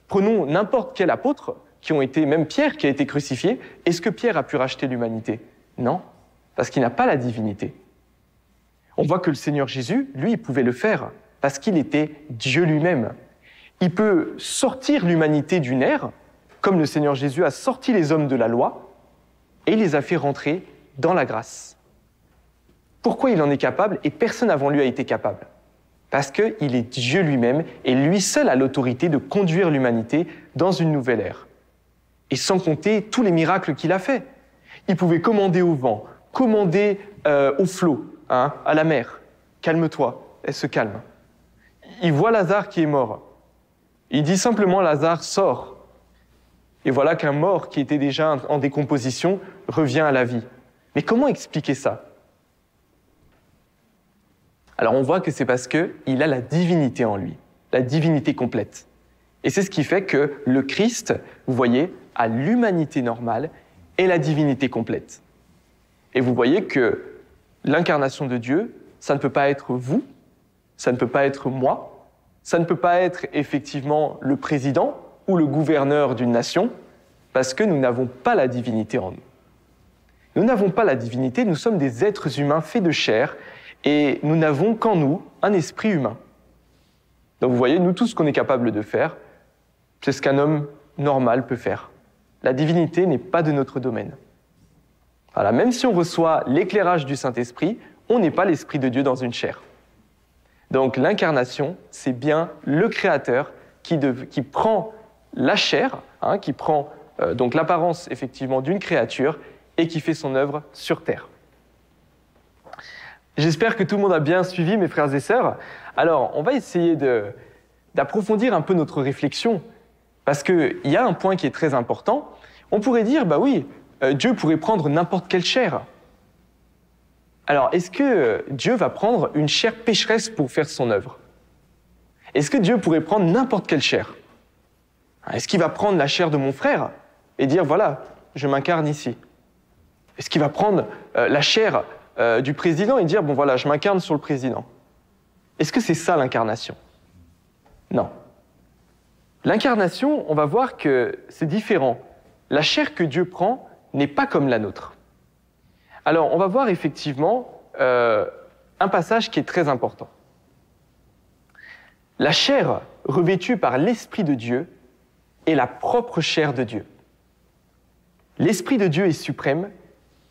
Prenons n'importe quel apôtre, même Pierre qui a été crucifié. Est-ce que Pierre a pu racheter l'humanité? Non, parce qu'il n'a pas la divinité. On voit que le Seigneur Jésus, lui, il pouvait le faire, parce qu'il était Dieu lui-même. Il peut sortir l'humanité d'une ère, comme le Seigneur Jésus a sorti les hommes de la loi, et il les a fait rentrer dans la grâce. Pourquoi il en est capable et personne avant lui a été capable? Parce qu'il est Dieu lui-même et lui seul a l'autorité de conduire l'humanité dans une nouvelle ère. Et sans compter tous les miracles qu'il a faits. Il pouvait commander au vent, commander au flot, à la mer. Calme-toi, elle se calme. Il voit Lazare qui est mort. Il dit simplement Lazare, sors. Et voilà qu'un mort qui était déjà en décomposition revient à la vie. Mais comment expliquer ça? Alors on voit que c'est parce qu'il a la divinité en lui, la divinité complète. Et c'est ce qui fait que le Christ, vous voyez, a l'humanité normale et la divinité complète. Et vous voyez que l'incarnation de Dieu, ça ne peut pas être vous, ça ne peut pas être moi, ça ne peut pas être effectivement le président ou le gouverneur d'une nation, parce que nous n'avons pas la divinité en nous. Nous n'avons pas la divinité, nous sommes des êtres humains faits de chair, et nous n'avons qu'en nous un esprit humain. Donc vous voyez, nous, tout ce qu'on est capable de faire, c'est ce qu'un homme normal peut faire. La divinité n'est pas de notre domaine. Voilà, même si on reçoit l'éclairage du Saint-Esprit, on n'est pas l'Esprit de Dieu dans une chair. Donc l'incarnation, c'est bien le Créateur qui prend la chair hein, qui prend donc l'apparence effectivement d'une créature et qui fait son œuvre sur terre. J'espère que tout le monde a bien suivi, mes frères et sœurs. Alors, on va essayer d'approfondir un peu notre réflexion, parce qu'il y a un point qui est très important. On pourrait dire, bah oui, Dieu pourrait prendre n'importe quelle chair. Alors, est-ce que Dieu va prendre une chair pécheresse pour faire son œuvre? Est-ce que Dieu pourrait prendre n'importe quelle chair? Est-ce qu'il va prendre la chair de mon frère et dire, voilà, je m'incarne ici? Est-ce qu'il va prendre la chair du président et dire, bon voilà, je m'incarne sur le président? Est-ce que c'est ça l'incarnation? Non. L'incarnation, on va voir que c'est différent. La chair que Dieu prend n'est pas comme la nôtre. Alors, on va voir effectivement un passage qui est très important. La chair revêtue par l'Esprit de Dieu est la propre chair de Dieu. L'Esprit de Dieu est suprême,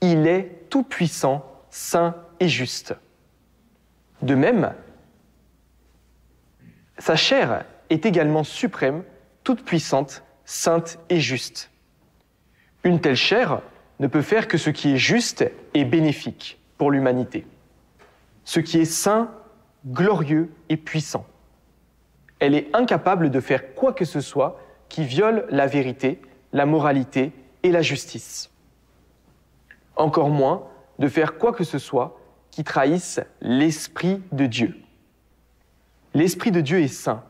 il est tout-puissant, saint et juste. De même, sa chair est également suprême, toute puissante, sainte et juste. Une telle chair ne peut faire que ce qui est juste et bénéfique pour l'humanité, ce qui est saint, glorieux et puissant. Elle est incapable de faire quoi que ce soit qui viole la vérité, la moralité et la justice. Encore moins de faire quoi que ce soit qui trahisse l'Esprit de Dieu. L'Esprit de Dieu est saint.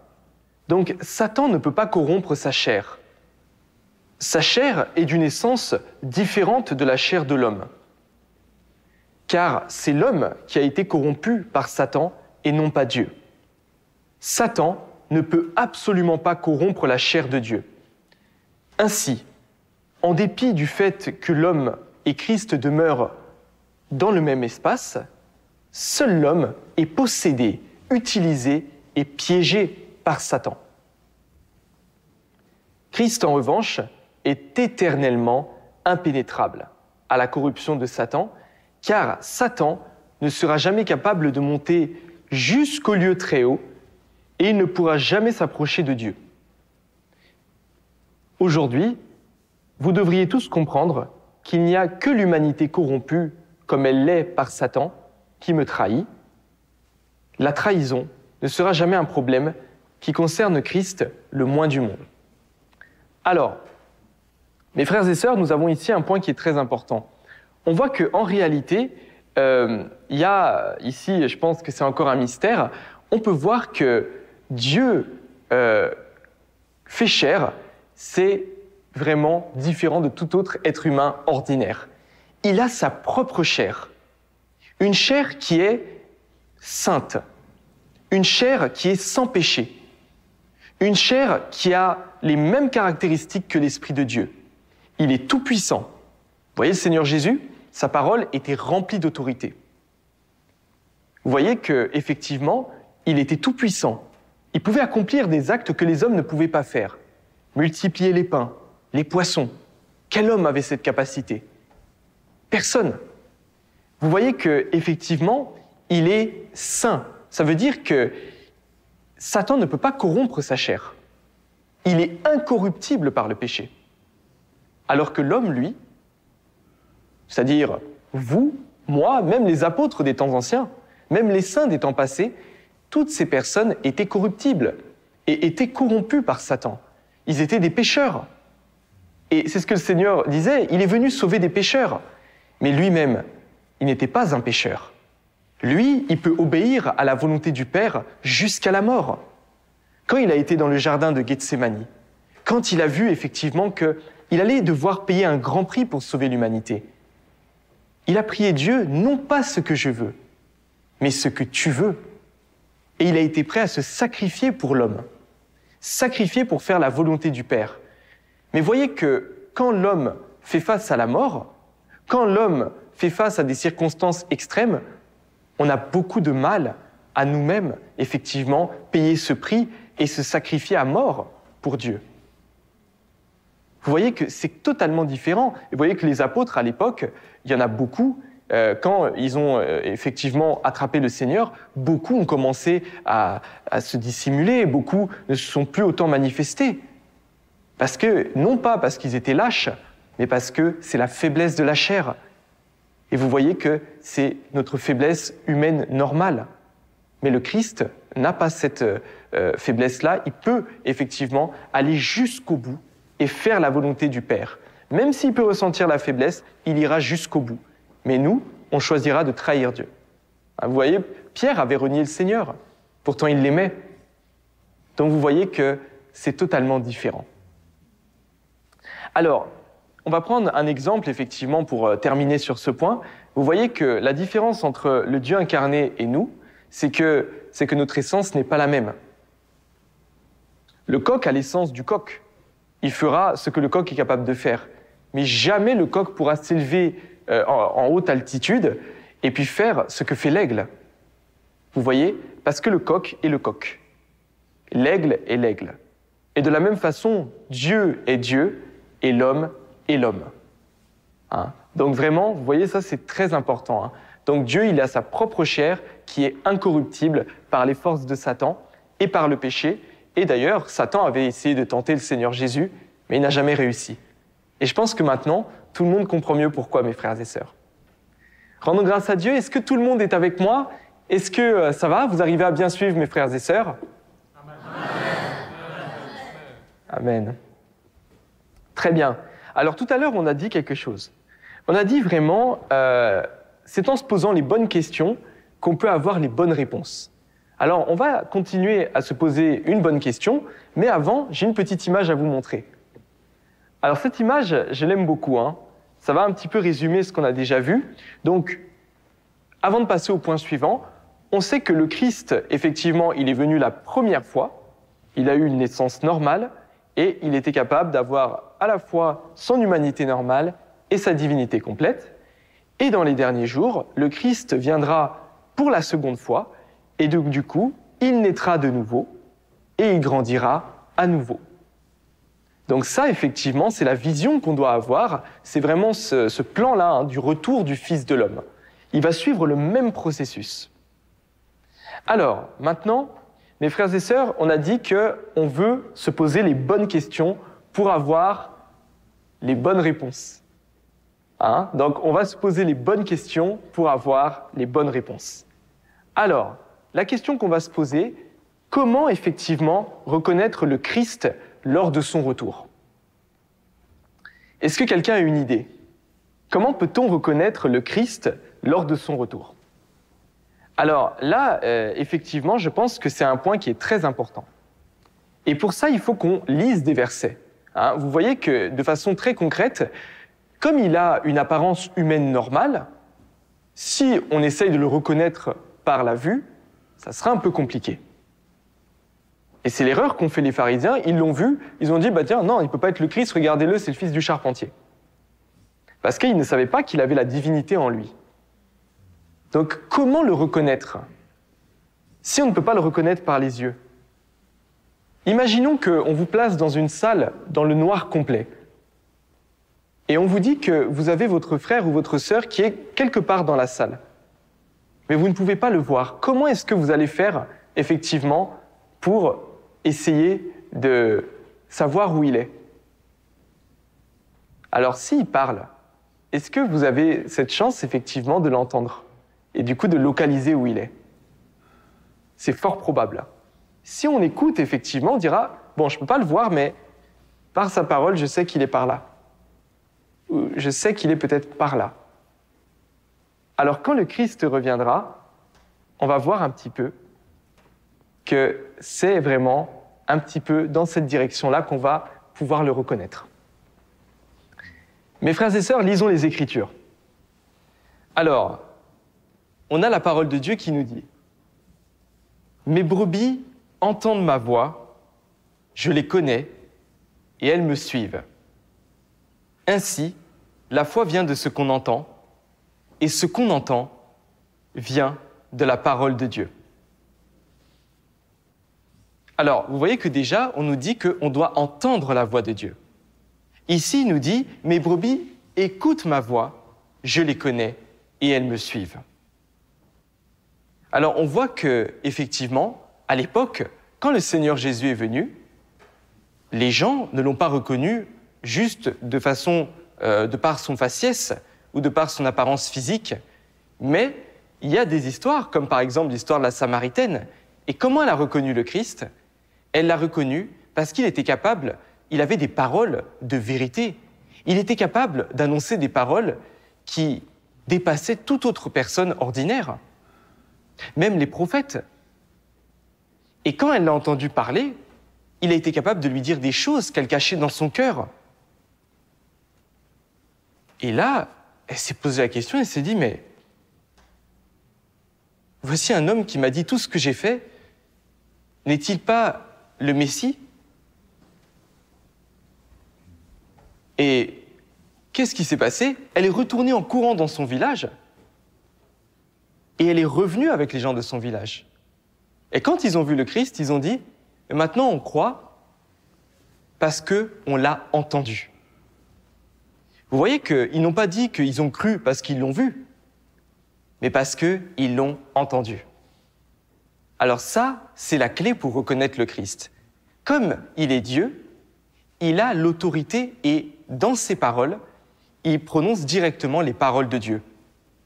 Donc Satan ne peut pas corrompre sa chair. Sa chair est d'une essence différente de la chair de l'homme. Car c'est l'homme qui a été corrompu par Satan et non pas Dieu. Satan ne peut absolument pas corrompre la chair de Dieu. Ainsi, en dépit du fait que l'homme et Christ demeurent dans le même espace, seul l'homme est possédé, utilisé et piégé par Satan. Christ, en revanche, est éternellement impénétrable à la corruption de Satan, car Satan ne sera jamais capable de monter jusqu'au lieu très haut et il ne pourra jamais s'approcher de Dieu. Aujourd'hui, vous devriez tous comprendre qu'il n'y a que l'humanité corrompue, comme elle l'est par Satan, qui me trahit. La trahison ne sera jamais un problème qui concerne Christ le moins du monde. Alors, mes frères et sœurs, nous avons ici un point qui est très important. On voit qu'en réalité, il y a ici, je pense que c'est encore un mystère, on peut voir que Dieu fait chair, c'est vraiment différent de tout autre être humain ordinaire. Il a sa propre chair, une chair qui est sainte, une chair qui est sans péché, une chair qui a les mêmes caractéristiques que l'Esprit de Dieu. Il est tout-puissant. Vous voyez, le Seigneur Jésus, sa parole était remplie d'autorité. Vous voyez qu'effectivement, il était tout-puissant. Il pouvait accomplir des actes que les hommes ne pouvaient pas faire. Multiplier les pains, les poissons. Quel homme avait cette capacité? Personne. Vous voyez qu'effectivement, il est saint. Ça veut dire que Satan ne peut pas corrompre sa chair. Il est incorruptible par le péché. Alors que l'homme, lui, c'est-à-dire vous, moi, même les apôtres des temps anciens, même les saints des temps passés, toutes ces personnes étaient corruptibles et étaient corrompues par Satan. Ils étaient des pécheurs. Et c'est ce que le Seigneur disait, il est venu sauver des pécheurs. Mais lui-même, il n'était pas un pécheur. Lui, il peut obéir à la volonté du Père jusqu'à la mort. Quand il a été dans le jardin de Gethsémani, quand il a vu effectivement qu'il allait devoir payer un grand prix pour sauver l'humanité, il a prié Dieu, non pas ce que je veux, mais ce que tu veux. Et il a été prêt à se sacrifier pour l'homme, sacrifier pour faire la volonté du Père. Mais voyez que quand l'homme fait face à la mort, quand l'homme fait face à des circonstances extrêmes, on a beaucoup de mal à nous-mêmes, effectivement, payer ce prix et se sacrifier à mort pour Dieu. Vous voyez que c'est totalement différent. Et vous voyez que les apôtres, à l'époque, il y en a beaucoup, quand ils ont effectivement attrapé le Seigneur, beaucoup ont commencé à se dissimuler, beaucoup ne se sont plus autant manifestés. Non pas parce qu'ils étaient lâches, mais parce que c'est la faiblesse de la chair. Et vous voyez que c'est notre faiblesse humaine normale. Mais le Christ n'a pas cette faiblesse-là. Il peut effectivement aller jusqu'au bout et faire la volonté du Père. Même s'il peut ressentir la faiblesse, il ira jusqu'au bout. Mais nous, on choisira de trahir Dieu. Vous voyez, Pierre avait renié le Seigneur. Pourtant, il l'aimait. Donc vous voyez que c'est totalement différent. Alors, on va prendre un exemple, effectivement, pour terminer sur ce point. Vous voyez que la différence entre le Dieu incarné et nous, c'est que notre essence n'est pas la même. Le coq a l'essence du coq. Il fera ce que le coq est capable de faire. Mais jamais le coq pourra s'élever en haute altitude et puis faire ce que fait l'aigle. Vous voyez? Parce que le coq est le coq. L'aigle est l'aigle. Et de la même façon, Dieu est Dieu et l'homme est l'homme. Donc vraiment, vous voyez, ça c'est très important. Donc Dieu, il a sa propre chair qui est incorruptible par les forces de Satan et par le péché. Et d'ailleurs, Satan avait essayé de tenter le Seigneur Jésus, mais il n'a jamais réussi. Et je pense que maintenant, tout le monde comprend mieux pourquoi, mes frères et sœurs. Rendons grâce à Dieu. Est-ce que tout le monde est avec moi? Est-ce que ça va? Vous arrivez à bien suivre, mes frères et sœurs? Amen. Très bien. Alors tout à l'heure, on a dit quelque chose. On a dit vraiment, c'est en se posant les bonnes questions qu'on peut avoir les bonnes réponses. Alors on va continuer à se poser une bonne question, mais avant, j'ai une petite image à vous montrer. Alors cette image, je l'aime beaucoup. Ça va un petit peu résumer ce qu'on a déjà vu. Donc, avant de passer au point suivant, on sait que le Christ, effectivement, il est venu la première fois, il a eu une naissance normale, et il était capable d'avoir à la fois son humanité normale et sa divinité complète. Et dans les derniers jours, le Christ viendra pour la seconde fois, et donc du coup, il naîtra de nouveau, et il grandira à nouveau. Donc ça, effectivement, c'est la vision qu'on doit avoir, c'est vraiment ce plan-là du retour du Fils de l'homme. Il va suivre le même processus. Alors, maintenant, mes frères et sœurs, on a dit qu'on veut se poser les bonnes questions pour avoir les bonnes réponses. Donc, on va se poser les bonnes questions pour avoir les bonnes réponses. Alors, la question qu'on va se poser, comment effectivement reconnaître le Christ lors de son retour? Est-ce que quelqu'un a une idée? Comment peut-on reconnaître le Christ lors de son retour? Alors là, effectivement, je pense que c'est un point qui est très important. Et pour ça, il faut qu'on lise des versets. Vous voyez que, de façon très concrète, comme il a une apparence humaine normale, si on essaye de le reconnaître par la vue, ça sera un peu compliqué. Et c'est l'erreur qu'ont fait les pharisiens. Ils l'ont vu, ils ont dit, tiens, non, il ne peut pas être le Christ, regardez-le, c'est le fils du charpentier. Parce qu'ils ne savaient pas qu'il avait la divinité en lui. Donc, comment le reconnaître si on ne peut pas le reconnaître par les yeux? Imaginons qu'on vous place dans une salle dans le noir complet. Et on vous dit que vous avez votre frère ou votre sœur qui est quelque part dans la salle. Mais vous ne pouvez pas le voir. Comment est-ce que vous allez faire, effectivement, pour essayer de savoir où il est? Alors, s'il parle, est-ce que vous avez cette chance, effectivement, de l'entendre? Et du coup, de localiser où il est? C'est fort probable. Si on écoute, effectivement, on dira, bon, je ne peux pas le voir, mais par sa parole, je sais qu'il est par là. Ou je sais qu'il est peut-être par là. Alors, quand le Christ reviendra, on va voir un petit peu que c'est vraiment un petit peu dans cette direction-là qu'on va pouvoir le reconnaître. Mes frères et sœurs, lisons les Écritures. Alors, on a la parole de Dieu qui nous dit « Mes brebis entendent ma voix, je les connais, et elles me suivent. Ainsi, la foi vient de ce qu'on entend, et ce qu'on entend vient de la parole de Dieu. » Alors, vous voyez que déjà, on nous dit qu'on doit entendre la voix de Dieu. Ici, il nous dit « Mes brebis écoutent ma voix, je les connais, et elles me suivent. » Alors, on voit que, effectivement, à l'époque, quand le Seigneur Jésus est venu, les gens ne l'ont pas reconnu juste de par son faciès ou de par son apparence physique, mais il y a des histoires, comme par exemple l'histoire de la Samaritaine. Et comment elle a reconnu le Christ? Elle l'a reconnu parce qu'il était capable, il avait des paroles de vérité. Il était capable d'annoncer des paroles qui dépassaient toute autre personne ordinaire, même les prophètes. Et quand elle l'a entendu parler, il a été capable de lui dire des choses qu'elle cachait dans son cœur. Et là, elle s'est posé la question, elle s'est dit, mais voici un homme qui m'a dit tout ce que j'ai fait, n'est-il pas le Messie? Et qu'est-ce qui s'est passé? Elle est retournée en courant dans son village et elle est revenue avec les gens de son village. Et quand ils ont vu le Christ, ils ont dit « Maintenant on croit parce qu'on l'a entendu ». Vous voyez qu'ils n'ont pas dit qu'ils ont cru parce qu'ils l'ont vu, mais parce qu'ils l'ont entendu. Alors ça, c'est la clé pour reconnaître le Christ. Comme il est Dieu, il a l'autorité et dans ses paroles, il prononce directement les paroles de Dieu.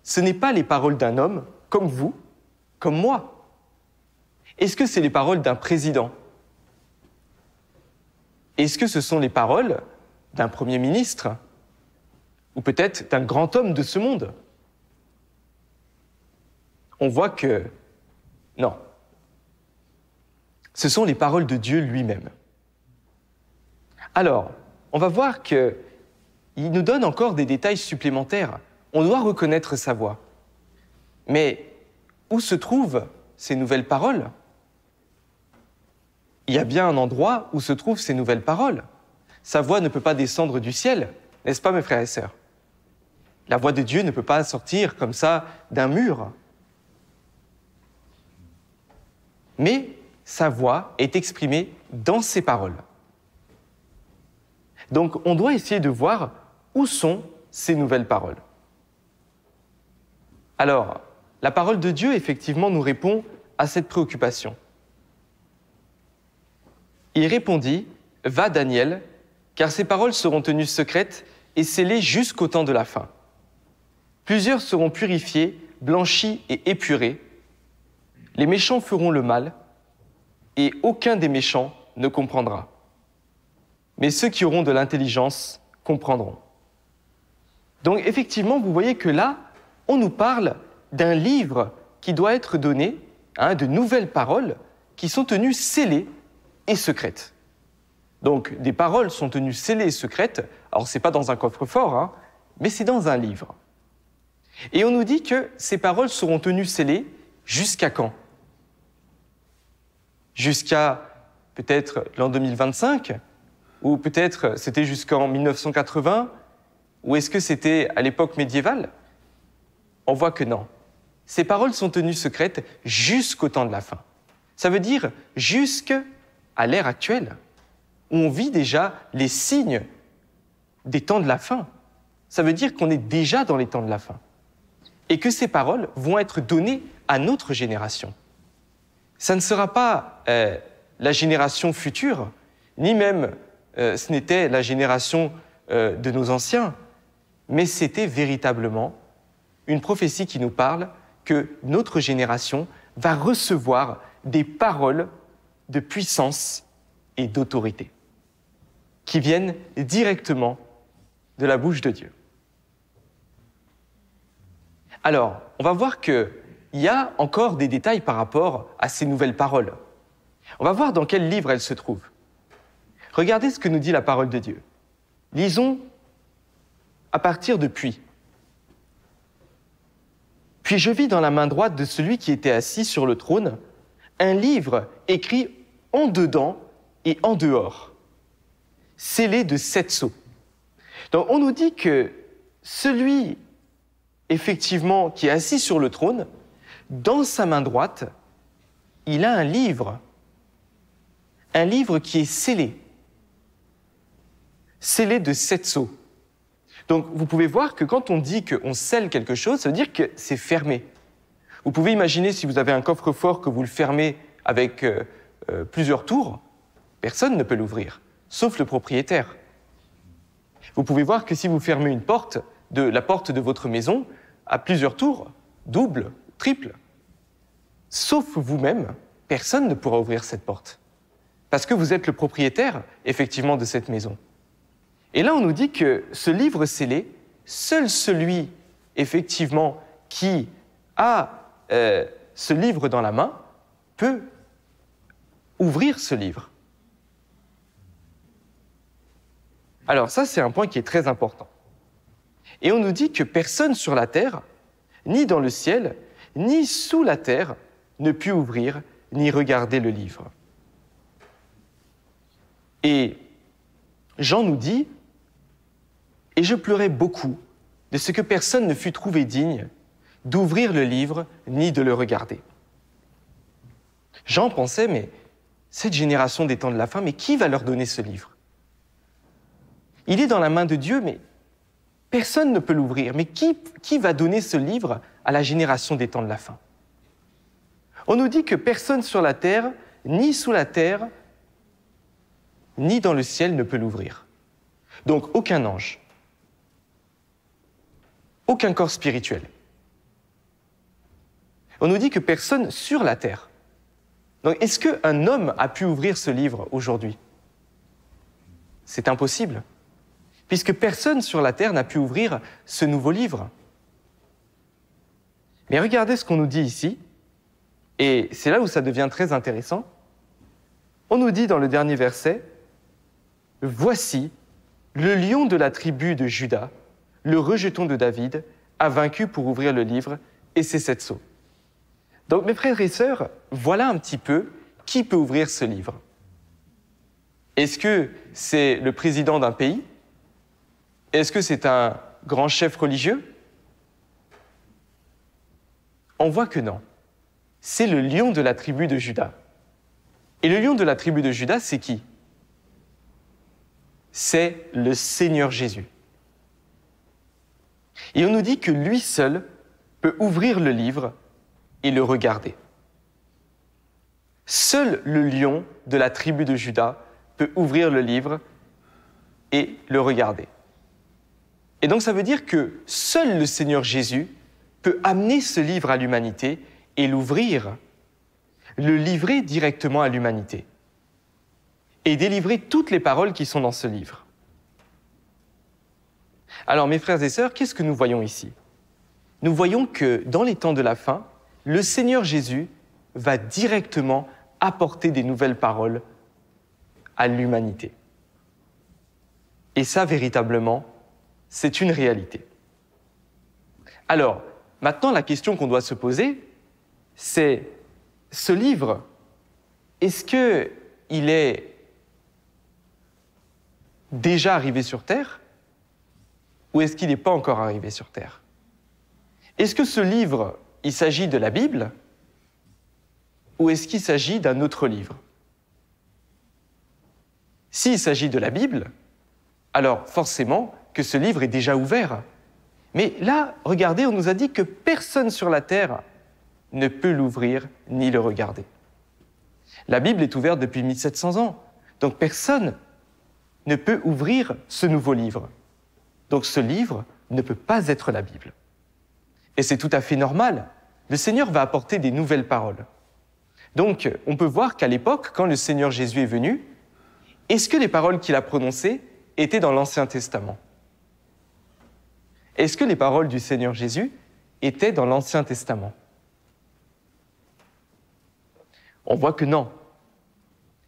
Ce n'est pas les paroles d'un homme, comme vous, comme moi. Est-ce que c'est les paroles d'un président? Est-ce que ce sont les paroles d'un Premier ministre? Ou peut-être d'un grand homme de ce monde? On voit que non. Ce sont les paroles de Dieu lui-même. Alors, on va voir qu'il nous donne encore des détails supplémentaires. On doit reconnaître sa voix. Mais où se trouvent ces nouvelles paroles? Il y a bien un endroit où se trouvent ces nouvelles paroles. Sa voix ne peut pas descendre du ciel, n'est-ce pas, mes frères et sœurs? La voix de Dieu ne peut pas sortir comme ça d'un mur. Mais sa voix est exprimée dans ses paroles. Donc, on doit essayer de voir où sont ces nouvelles paroles. Alors, la parole de Dieu, effectivement, nous répond à cette préoccupation. Il répondit, « Va, Daniel, car ces paroles seront tenues secrètes et scellées jusqu'au temps de la fin. Plusieurs seront purifiés, blanchis et épurés. Les méchants feront le mal, et aucun des méchants ne comprendra. Mais ceux qui auront de l'intelligence comprendront. » Donc effectivement, vous voyez que là, on nous parle d'un livre qui doit être donné, de nouvelles paroles qui sont tenues scellées et secrètes. Donc des paroles sont tenues scellées et secrètes, alors ce n'est pas dans un coffre-fort, mais c'est dans un livre. Et on nous dit que ces paroles seront tenues scellées jusqu'à quand? Jusqu'à peut-être l'an 2025, ou peut-être c'était jusqu'en 1980, ou est-ce que c'était à l'époque médiévale? On voit que non. Ces paroles sont tenues secrètes jusqu'au temps de la fin. Ça veut dire jusqu'à l'ère actuelle, où on vit déjà les signes des temps de la fin. Ça veut dire qu'on est déjà dans les temps de la fin. Et que ces paroles vont être données à notre génération. Ça ne sera pas la génération future, ni même ce n'était la génération de nos anciens, mais c'était véritablement une prophétie qui nous parle que notre génération va recevoir des paroles de puissance et d'autorité qui viennent directement de la bouche de Dieu. Alors, on va voir qu'il y a encore des détails par rapport à ces nouvelles paroles. On va voir dans quel livre elles se trouvent. Regardez ce que nous dit la parole de Dieu. Lisons à partir de « Puis ». « Puis je vis dans la main droite de celui qui était assis sur le trône un livre écrit en dedans et en dehors, scellé de 7 sceaux. » Donc on nous dit que celui, effectivement, qui est assis sur le trône, dans sa main droite, il a un livre qui est scellé de 7 sceaux. Donc, vous pouvez voir que quand on dit qu'on scelle quelque chose, ça veut dire que c'est fermé. Vous pouvez imaginer si vous avez un coffre-fort que vous le fermez avec plusieurs tours, personne ne peut l'ouvrir. sauf le propriétaire. Vous pouvez voir que si vous fermez une porte, la porte de votre maison, à plusieurs tours, double, triple, sauf vous-même, personne ne pourra ouvrir cette porte. Parce que vous êtes le propriétaire, effectivement, de cette maison. Et là, on nous dit que ce livre scellé, seul celui, effectivement, qui a ce livre dans la main, peut ouvrir ce livre. Alors ça, c'est un point qui est très important. Et on nous dit que personne sur la terre, ni dans le ciel, ni sous la terre, ne put ouvrir ni regarder le livre. Et Jean nous dit « Et je pleurais beaucoup de ce que personne ne fut trouvé digne d'ouvrir le livre ni de le regarder. » Jean pensait « Mais cette génération des temps de la fin, mais qui va leur donner ce livre? Il est dans la main de Dieu, mais personne ne peut l'ouvrir. Mais qui va donner ce livre à la génération des temps de la fin? » On nous dit que personne sur la terre, ni sous la terre, ni dans le ciel ne peut l'ouvrir. Donc aucun ange, aucun corps spirituel. On nous dit que personne sur la terre. Donc est-ce qu'un homme a pu ouvrir ce livre aujourd'hui? C'est impossible, puisque personne sur la terre n'a pu ouvrir ce nouveau livre. Mais regardez ce qu'on nous dit ici, et c'est là où ça devient très intéressant. On nous dit dans le dernier verset, « Voici, le lion de la tribu de Juda, le rejeton de David, a vaincu pour ouvrir le livre, et ses 7 sceaux. » Donc mes frères et sœurs, voilà un petit peu qui peut ouvrir ce livre. Est-ce que c'est le président d'un pays? Est-ce que c'est un grand chef religieux? On voit que non. C'est le lion de la tribu de Juda. Et le lion de la tribu de Juda, c'est qui? C'est le Seigneur Jésus. Et on nous dit que lui seul peut ouvrir le livre et le regarder. Seul le lion de la tribu de Juda peut ouvrir le livre et le regarder. Et donc ça veut dire que seul le Seigneur Jésus peut amener ce livre à l'humanité et l'ouvrir, le livrer directement à l'humanité et délivrer toutes les paroles qui sont dans ce livre. Alors mes frères et sœurs, qu'est-ce que nous voyons ici? Nous voyons que dans les temps de la fin, le Seigneur Jésus va directement apporter des nouvelles paroles à l'humanité. Et ça, véritablement, c'est une réalité. Alors, maintenant, la question qu'on doit se poser, c'est ce livre, est-ce qu'il est déjà arrivé sur Terre ou est-ce qu'il n'est pas encore arrivé sur Terre? Est-ce que ce livre, il s'agit de la Bible ou est-ce qu'il s'agit d'un autre livre? S'il s'agit de la Bible, alors forcément que ce livre est déjà ouvert. Mais là, regardez, on nous a dit que personne sur la terre ne peut l'ouvrir ni le regarder. La Bible est ouverte depuis 1700 ans, donc personne ne peut ouvrir ce nouveau livre. Donc ce livre ne peut pas être la Bible. Et c'est tout à fait normal. Le Seigneur va apporter des nouvelles paroles. Donc on peut voir qu'à l'époque, quand le Seigneur Jésus est venu, est-ce que les paroles qu'il a prononcées étaient dans l'Ancien Testament? Est-ce que les paroles du Seigneur Jésus étaient dans l'Ancien Testament? On voit que non.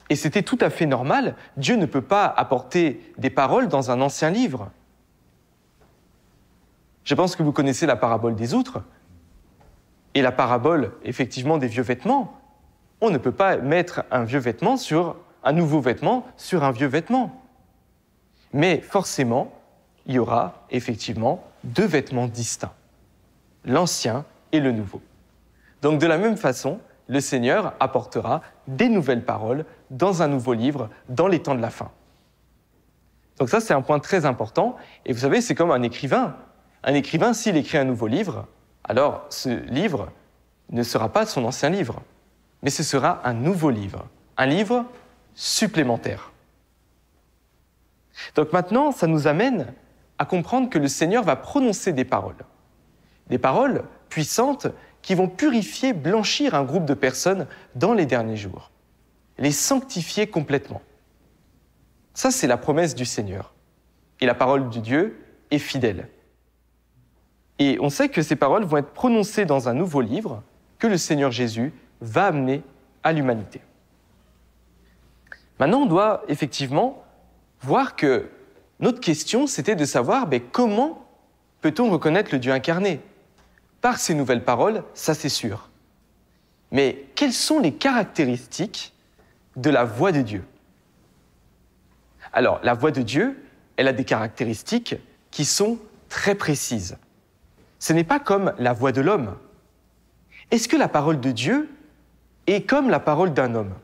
Et c'était tout à fait normal. Dieu ne peut pas apporter des paroles dans un ancien livre. Je pense que vous connaissez la parabole des outres et la parabole, effectivement, des vieux vêtements. On ne peut pas mettre un vieux vêtement sur un nouveau vêtement sur un vieux vêtement. Mais forcément, il y aura effectivement 2 vêtements distincts, l'ancien et le nouveau. Donc de la même façon, le Seigneur apportera des nouvelles paroles dans un nouveau livre, dans les temps de la fin. Donc ça, c'est un point très important. Et vous savez, c'est comme un écrivain. Un écrivain, s'il écrit un nouveau livre, alors ce livre ne sera pas son ancien livre, mais ce sera un nouveau livre, un livre supplémentaire. Donc maintenant, ça nous amène à comprendre que le Seigneur va prononcer des paroles puissantes qui vont purifier, blanchir un groupe de personnes dans les derniers jours, les sanctifier complètement. Ça, c'est la promesse du Seigneur. Et la parole de Dieu est fidèle. Et on sait que ces paroles vont être prononcées dans un nouveau livre que le Seigneur Jésus va amener à l'humanité. Maintenant, on doit effectivement voir que notre question, c'était de savoir comment peut-on reconnaître le Dieu incarné? Par ces nouvelles paroles, ça c'est sûr. Mais quelles sont les caractéristiques de la voix de Dieu? Alors, la voix de Dieu, elle a des caractéristiques qui sont très précises. Ce n'est pas comme la voix de l'homme. Est-ce que la parole de Dieu est comme la parole d'un homme?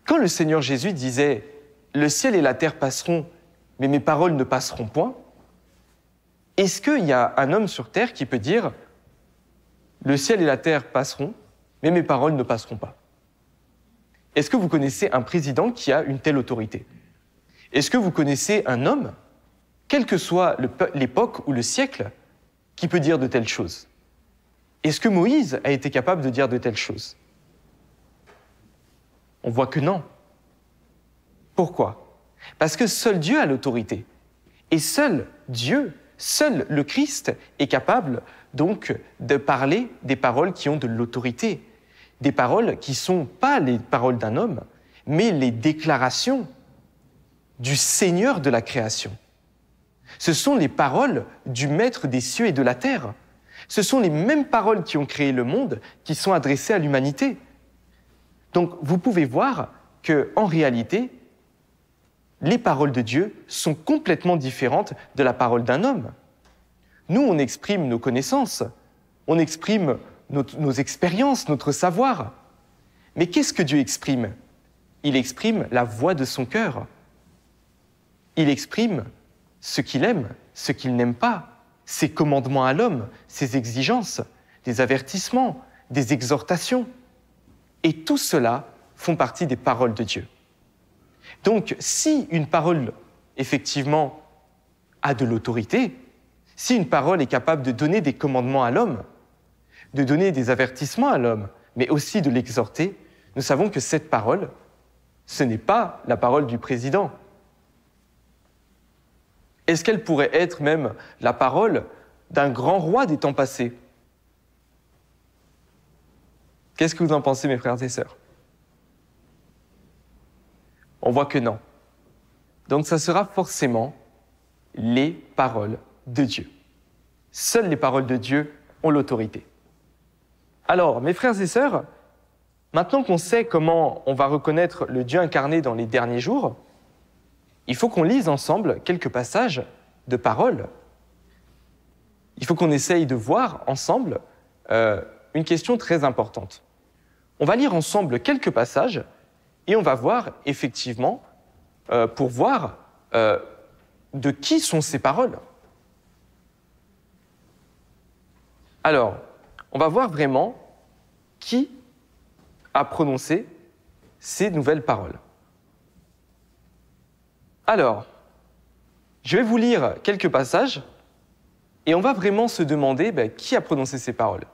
Quand le Seigneur Jésus disait « Le ciel et la terre passeront, mais mes paroles ne passeront point », est-ce qu'il y a un homme sur terre qui peut dire « Le ciel et la terre passeront, mais mes paroles ne passeront pas » Est-ce que vous connaissez un président qui a une telle autorité? Est-ce que vous connaissez un homme, quelle que soit l'époque ou le siècle, qui peut dire de telles choses? Est-ce que Moïse a été capable de dire de telles choses? On voit que non. Pourquoi? Parce que seul Dieu a l'autorité. Et seul Dieu, seul le Christ est capable donc de parler des paroles qui ont de l'autorité. Des paroles qui ne sont pas les paroles d'un homme, mais les déclarations du Seigneur de la création. Ce sont les paroles du Maître des cieux et de la terre. Ce sont les mêmes paroles qui ont créé le monde qui sont adressées à l'humanité. Donc vous pouvez voir qu'en réalité, les paroles de Dieu sont complètement différentes de la parole d'un homme. Nous, on exprime nos connaissances, on exprime nos expériences, notre savoir. Mais qu'est-ce que Dieu exprime? Il exprime la voix de son cœur. Il exprime ce qu'il aime, ce qu'il n'aime pas, ses commandements à l'homme, ses exigences, des avertissements, des exhortations. Et tout cela font partie des paroles de Dieu. Donc, si une parole, effectivement, a de l'autorité, si une parole est capable de donner des commandements à l'homme, de donner des avertissements à l'homme, mais aussi de l'exhorter, nous savons que cette parole, ce n'est pas la parole du président. Est-ce qu'elle pourrait être même la parole d'un grand roi des temps passés? Qu'est-ce que vous en pensez, mes frères et sœurs? On voit que non. Donc ça sera forcément les paroles de Dieu. Seules les paroles de Dieu ont l'autorité. Alors, mes frères et sœurs, maintenant qu'on sait comment on va reconnaître le Dieu incarné dans les derniers jours, il faut qu'on lise ensemble quelques passages de paroles. Il faut qu'on essaye de voir ensemble une question très importante. On va lire ensemble quelques passages et on va voir effectivement, pour voir de qui sont ces paroles. Alors, on va voir vraiment qui a prononcé ces nouvelles paroles. Alors, je vais vous lire quelques passages et on va vraiment se demander qui a prononcé ces paroles.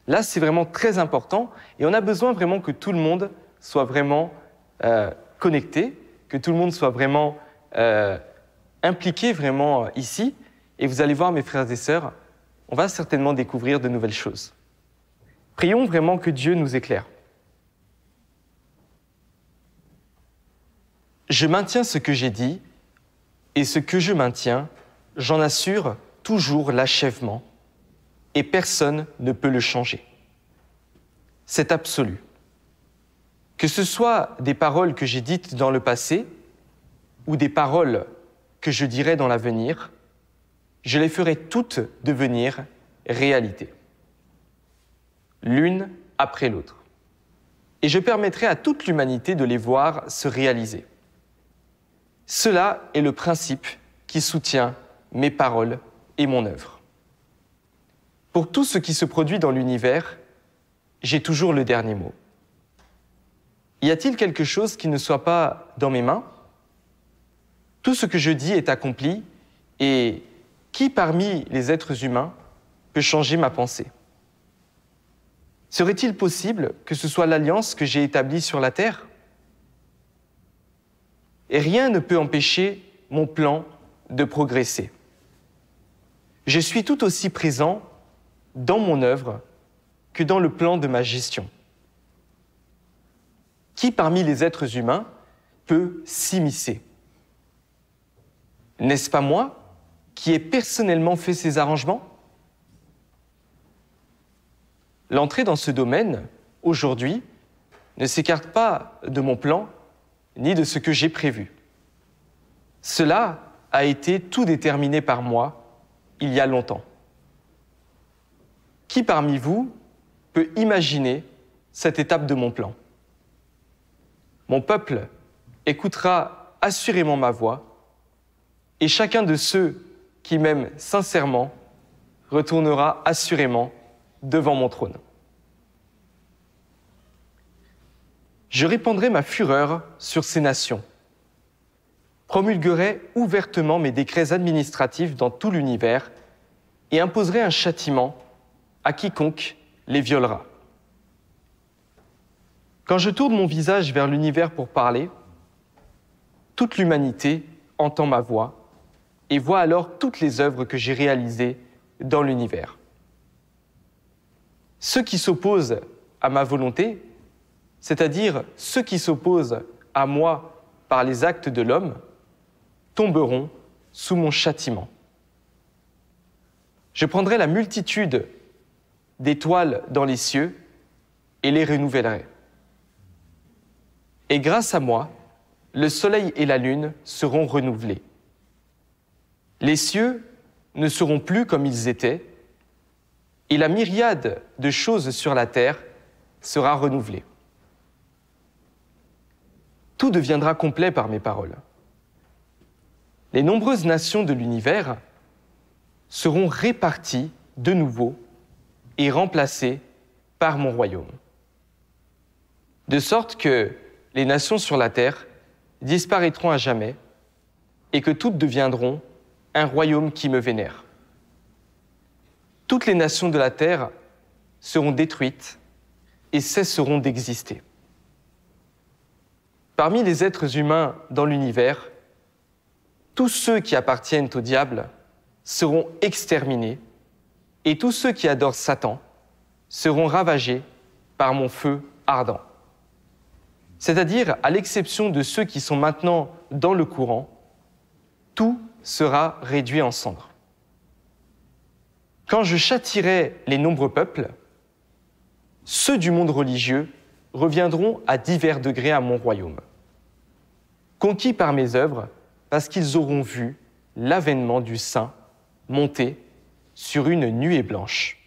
Là, c'est vraiment très important et on a besoin vraiment que tout le monde soit vraiment connecté, que tout le monde soit vraiment impliqué vraiment ici. Et vous allez voir, mes frères et sœurs, on va certainement découvrir de nouvelles choses. Prions vraiment que Dieu nous éclaire. Je maintiens ce que j'ai dit, et ce que je maintiens, j'en assure toujours l'achèvement, et personne ne peut le changer. C'est absolu. Que ce soit des paroles que j'ai dites dans le passé, ou des paroles que je dirai dans l'avenir, je les ferai toutes devenir réalité, l'une après l'autre. Et je permettrai à toute l'humanité de les voir se réaliser. Cela est le principe qui soutient mes paroles et mon œuvre. Pour tout ce qui se produit dans l'univers, j'ai toujours le dernier mot. Y a-t-il quelque chose qui ne soit pas dans mes mains? Tout ce que je dis est accompli, et qui parmi les êtres humains peut changer ma pensée? Serait-il possible que ce soit l'alliance que j'ai établie sur la terre? Et rien ne peut empêcher mon plan de progresser. Je suis tout aussi présent dans mon œuvre que dans le plan de ma gestion. Qui parmi les êtres humains peut s'immiscer? N'est-ce pas moi qui ai personnellement fait ces arrangements? L'entrée dans ce domaine, aujourd'hui, ne s'écarte pas de mon plan ni de ce que j'ai prévu. Cela a été tout déterminé par moi il y a longtemps. Qui parmi vous peut imaginer cette étape de mon plan? Mon peuple écoutera assurément ma voix, et chacun de ceux qui m'aiment sincèrement retournera assurément devant mon trône. Je répandrai ma fureur sur ces nations, promulguerai ouvertement mes décrets administratifs dans tout l'univers et imposerai un châtiment à quiconque les violera. Quand je tourne mon visage vers l'univers pour parler, toute l'humanité entend ma voix et voit alors toutes les œuvres que j'ai réalisées dans l'univers. Ceux qui s'opposent à ma volonté, c'est-à-dire ceux qui s'opposent à moi par les actes de l'homme, tomberont sous mon châtiment. Je prendrai la multitude d'étoiles dans les cieux et les renouvellerai. Et grâce à moi, le soleil et la lune seront renouvelés. Les cieux ne seront plus comme ils étaient, et la myriade de choses sur la terre sera renouvelée. Tout deviendra complet par mes paroles. Les nombreuses nations de l'univers seront réparties de nouveau et remplacées par mon royaume. De sorte que les nations sur la terre disparaîtront à jamais et que toutes deviendront un royaume qui me vénère. Toutes les nations de la terre seront détruites et cesseront d'exister. Parmi les êtres humains dans l'univers, tous ceux qui appartiennent au diable seront exterminés et tous ceux qui adorent Satan seront ravagés par mon feu ardent. C'est-à-dire, à l'exception de ceux qui sont maintenant dans le courant, tout sera réduit en cendres. Quand je châtierai les nombreux peuples, ceux du monde religieux reviendront à divers degrés à mon royaume, conquis par mes œuvres, parce qu'ils auront vu l'avènement du Saint monter sur une nuée blanche.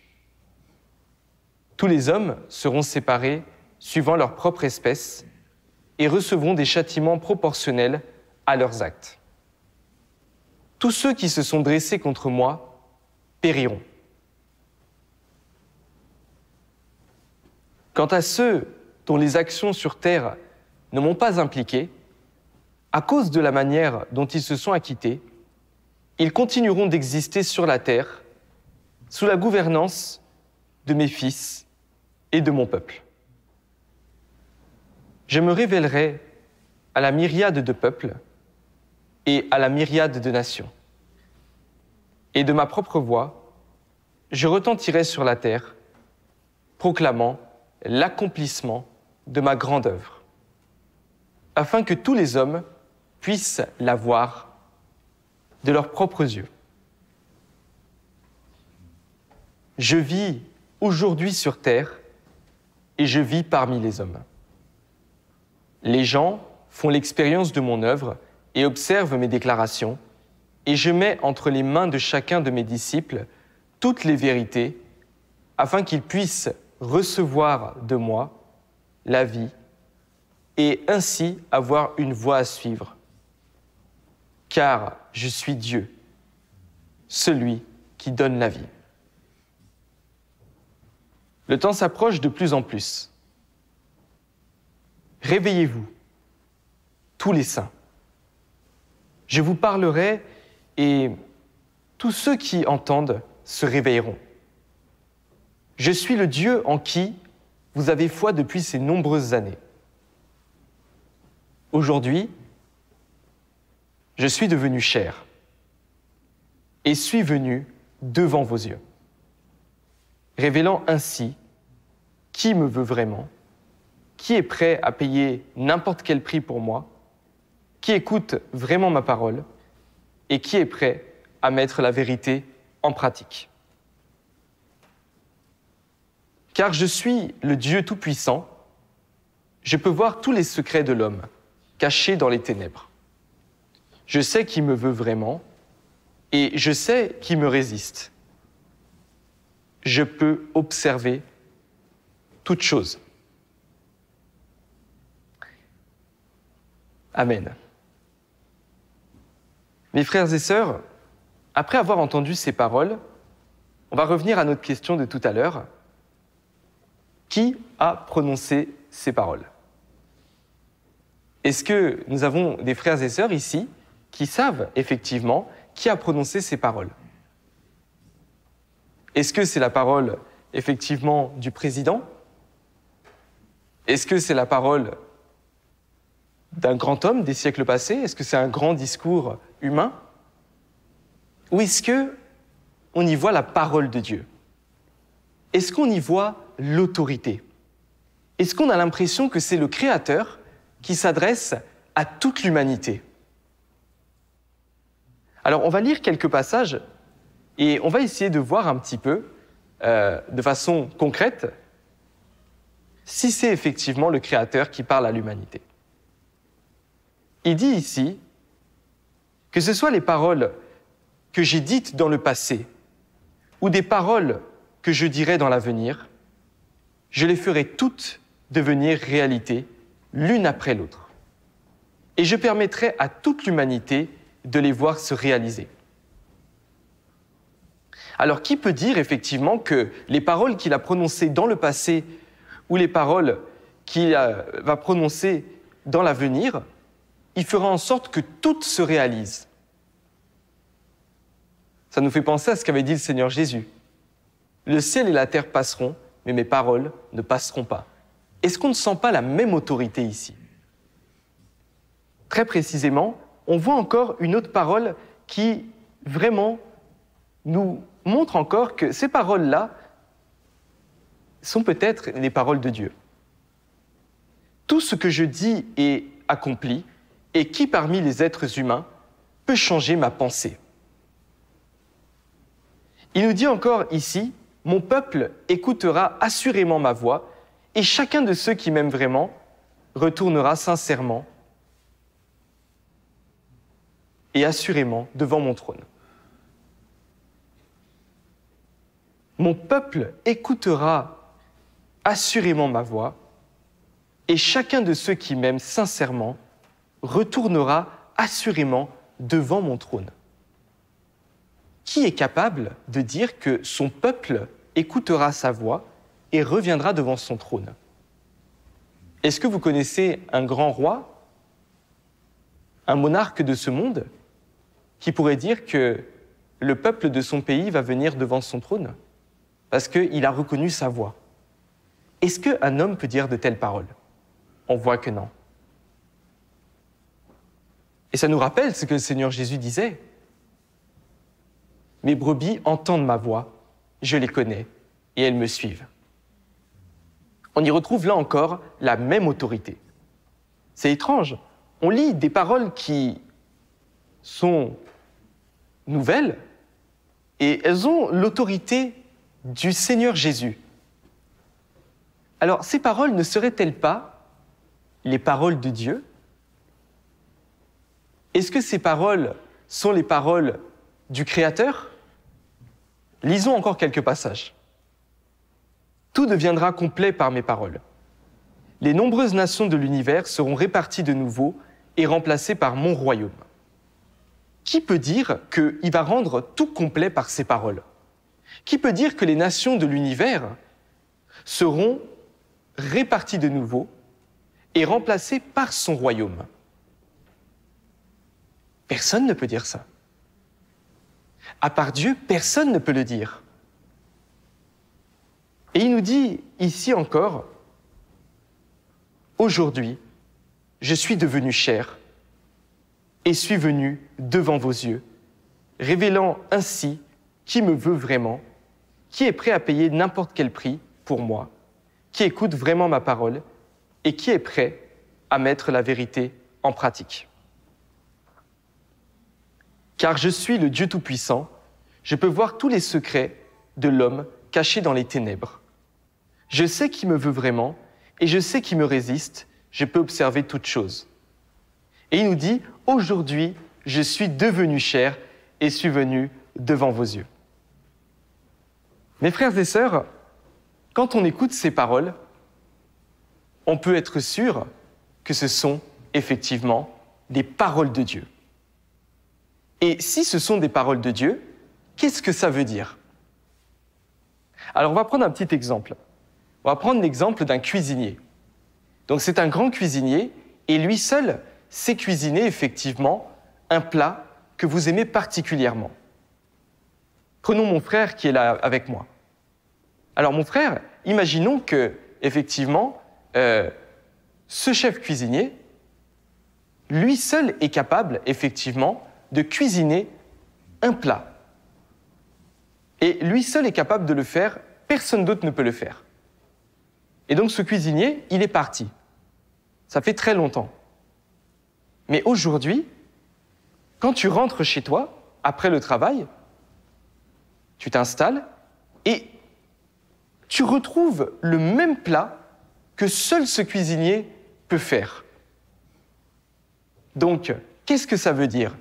Tous les hommes seront séparés suivant leur propre espèce et recevront des châtiments proportionnels à leurs actes. Tous ceux qui se sont dressés contre moi périront. Quant à ceux dont les actions sur terre ne m'ont pas impliqué, à cause de la manière dont ils se sont acquittés, ils continueront d'exister sur la terre sous la gouvernance de mes fils et de mon peuple. Je me révélerai à la myriade de peuples et à la myriade de nations. Et de ma propre voix, je retentirai sur la terre, proclamant l'accomplissement de ma grande œuvre, afin que tous les hommes puissent la voir de leurs propres yeux. Je vis aujourd'hui sur terre et je vis parmi les hommes. Les gens font l'expérience de mon œuvre et observent mes déclarations, et je mets entre les mains de chacun de mes disciples toutes les vérités, afin qu'ils puissent recevoir de moi la vie et ainsi avoir une voie à suivre. Car je suis Dieu, celui qui donne la vie. Le temps s'approche de plus en plus. Réveillez-vous, tous les saints. Je vous parlerai et tous ceux qui entendent se réveilleront. Je suis le Dieu en qui vous avez foi depuis ces nombreuses années. Aujourd'hui, je suis devenu chair et suis venu devant vos yeux, révélant ainsi qui me veut vraiment, qui est prêt à payer n'importe quel prix pour moi, qui écoute vraiment ma parole et qui est prêt à mettre la vérité en pratique. Car je suis le Dieu Tout-Puissant, je peux voir tous les secrets de l'homme, cachés dans les ténèbres. Je sais qui me veut vraiment et je sais qui me résiste. Je peux observer toutes choses. Amen. Mes frères et sœurs, après avoir entendu ces paroles, on va revenir à notre question de tout à l'heure. Qui a prononcé ces paroles? Est-ce que nous avons des frères et sœurs ici qui savent effectivement qui a prononcé ces paroles? Est-ce que c'est la parole effectivement du président? Est-ce que c'est la parole d'un grand homme des siècles passés? Est-ce que c'est un grand discours humain? Ou est-ce qu'on y voit la parole de Dieu? Est-ce qu'on y voit l'autorité? Est-ce qu'on a l'impression que c'est le Créateur qui s'adresse à toute l'humanité? Alors, on va lire quelques passages et on va essayer de voir un petit peu, de façon concrète, si c'est effectivement le Créateur qui parle à l'humanité. Il dit ici que ce soit les paroles que j'ai dites dans le passé ou des paroles que je dirai dans l'avenir, je les ferai toutes devenir réalité l'une après l'autre. Et je permettrai à toute l'humanité de les voir se réaliser. Alors, qui peut dire effectivement que les paroles qu'il a prononcées dans le passé ou les paroles qu'il va prononcer dans l'avenir, il fera en sorte que toutes se réalisent? Ça nous fait penser à ce qu'avait dit le Seigneur Jésus. Le ciel et la terre passeront, mais mes paroles ne passeront pas. Est-ce qu'on ne sent pas la même autorité ici? Très précisément, on voit encore une autre parole qui vraiment nous montre encore que ces paroles-là sont peut-être les paroles de Dieu. Tout ce que je dis est accompli, et qui parmi les êtres humains peut changer ma pensée? Il nous dit encore ici, « Mon peuple écoutera assurément ma voix, et chacun de ceux qui m'aiment vraiment retournera sincèrement et assurément devant mon trône. » Mon peuple écoutera assurément ma voix, et chacun de ceux qui m'aiment sincèrement retournera assurément devant mon trône. Qui est capable de dire que son peuple écoutera sa voix et reviendra devant son trône? Est-ce que vous connaissez un grand roi, un monarque de ce monde, qui pourrait dire que le peuple de son pays va venir devant son trône parce qu'il a reconnu sa voix? Est-ce qu'un homme peut dire de telles paroles? On voit que non. Et ça nous rappelle ce que le Seigneur Jésus disait. « Mes brebis entendent ma voix, je les connais, et elles me suivent. » On y retrouve là encore la même autorité. C'est étrange. On lit des paroles qui sont nouvelles, et elles ont l'autorité du Seigneur Jésus. Alors, ces paroles ne seraient-elles pas les paroles de Dieu? Est-ce que ces paroles sont les paroles du Créateur? Lisons encore quelques passages. « Tout deviendra complet par mes paroles. Les nombreuses nations de l'univers seront réparties de nouveau et remplacées par mon royaume. » Qui peut dire qu'il va rendre tout complet par ses paroles? Qui peut dire que les nations de l'univers seront réparties de nouveau et remplacées par son royaume? Personne ne peut dire ça. À part Dieu, personne ne peut le dire. Et il nous dit ici encore, « Aujourd'hui, je suis devenu chair et suis venu devant vos yeux, révélant ainsi qui me veut vraiment, qui est prêt à payer n'importe quel prix pour moi, qui écoute vraiment ma parole et qui est prêt à mettre la vérité en pratique. Car je suis le Dieu Tout-Puissant, je peux voir tous les secrets de l'homme cachés dans les ténèbres. Je sais qui me veut vraiment et je sais qui me résiste, je peux observer toutes choses. » Et il nous dit, « Aujourd'hui, je suis devenu chair et suis venu devant vos yeux. » Mes frères et sœurs, quand on écoute ces paroles, on peut être sûr que ce sont effectivement des paroles de Dieu. Et si ce sont des paroles de Dieu, qu'est-ce que ça veut dire? Alors on va prendre un petit exemple. On va prendre l'exemple d'un cuisinier. Donc c'est un grand cuisinier et lui seul sait cuisiner effectivement un plat que vous aimez particulièrement. Prenons mon frère qui est là avec moi. Alors mon frère, imaginons que effectivement ce chef cuisinier, lui seul est capable effectivement de cuisiner un plat. Et lui seul est capable de le faire, personne d'autre ne peut le faire. Et donc ce cuisinier, il est parti. Ça fait très longtemps. Mais aujourd'hui, quand tu rentres chez toi, après le travail, tu t'installes et tu retrouves le même plat que seul ce cuisinier peut faire. Donc, qu'est-ce que ça veut dire?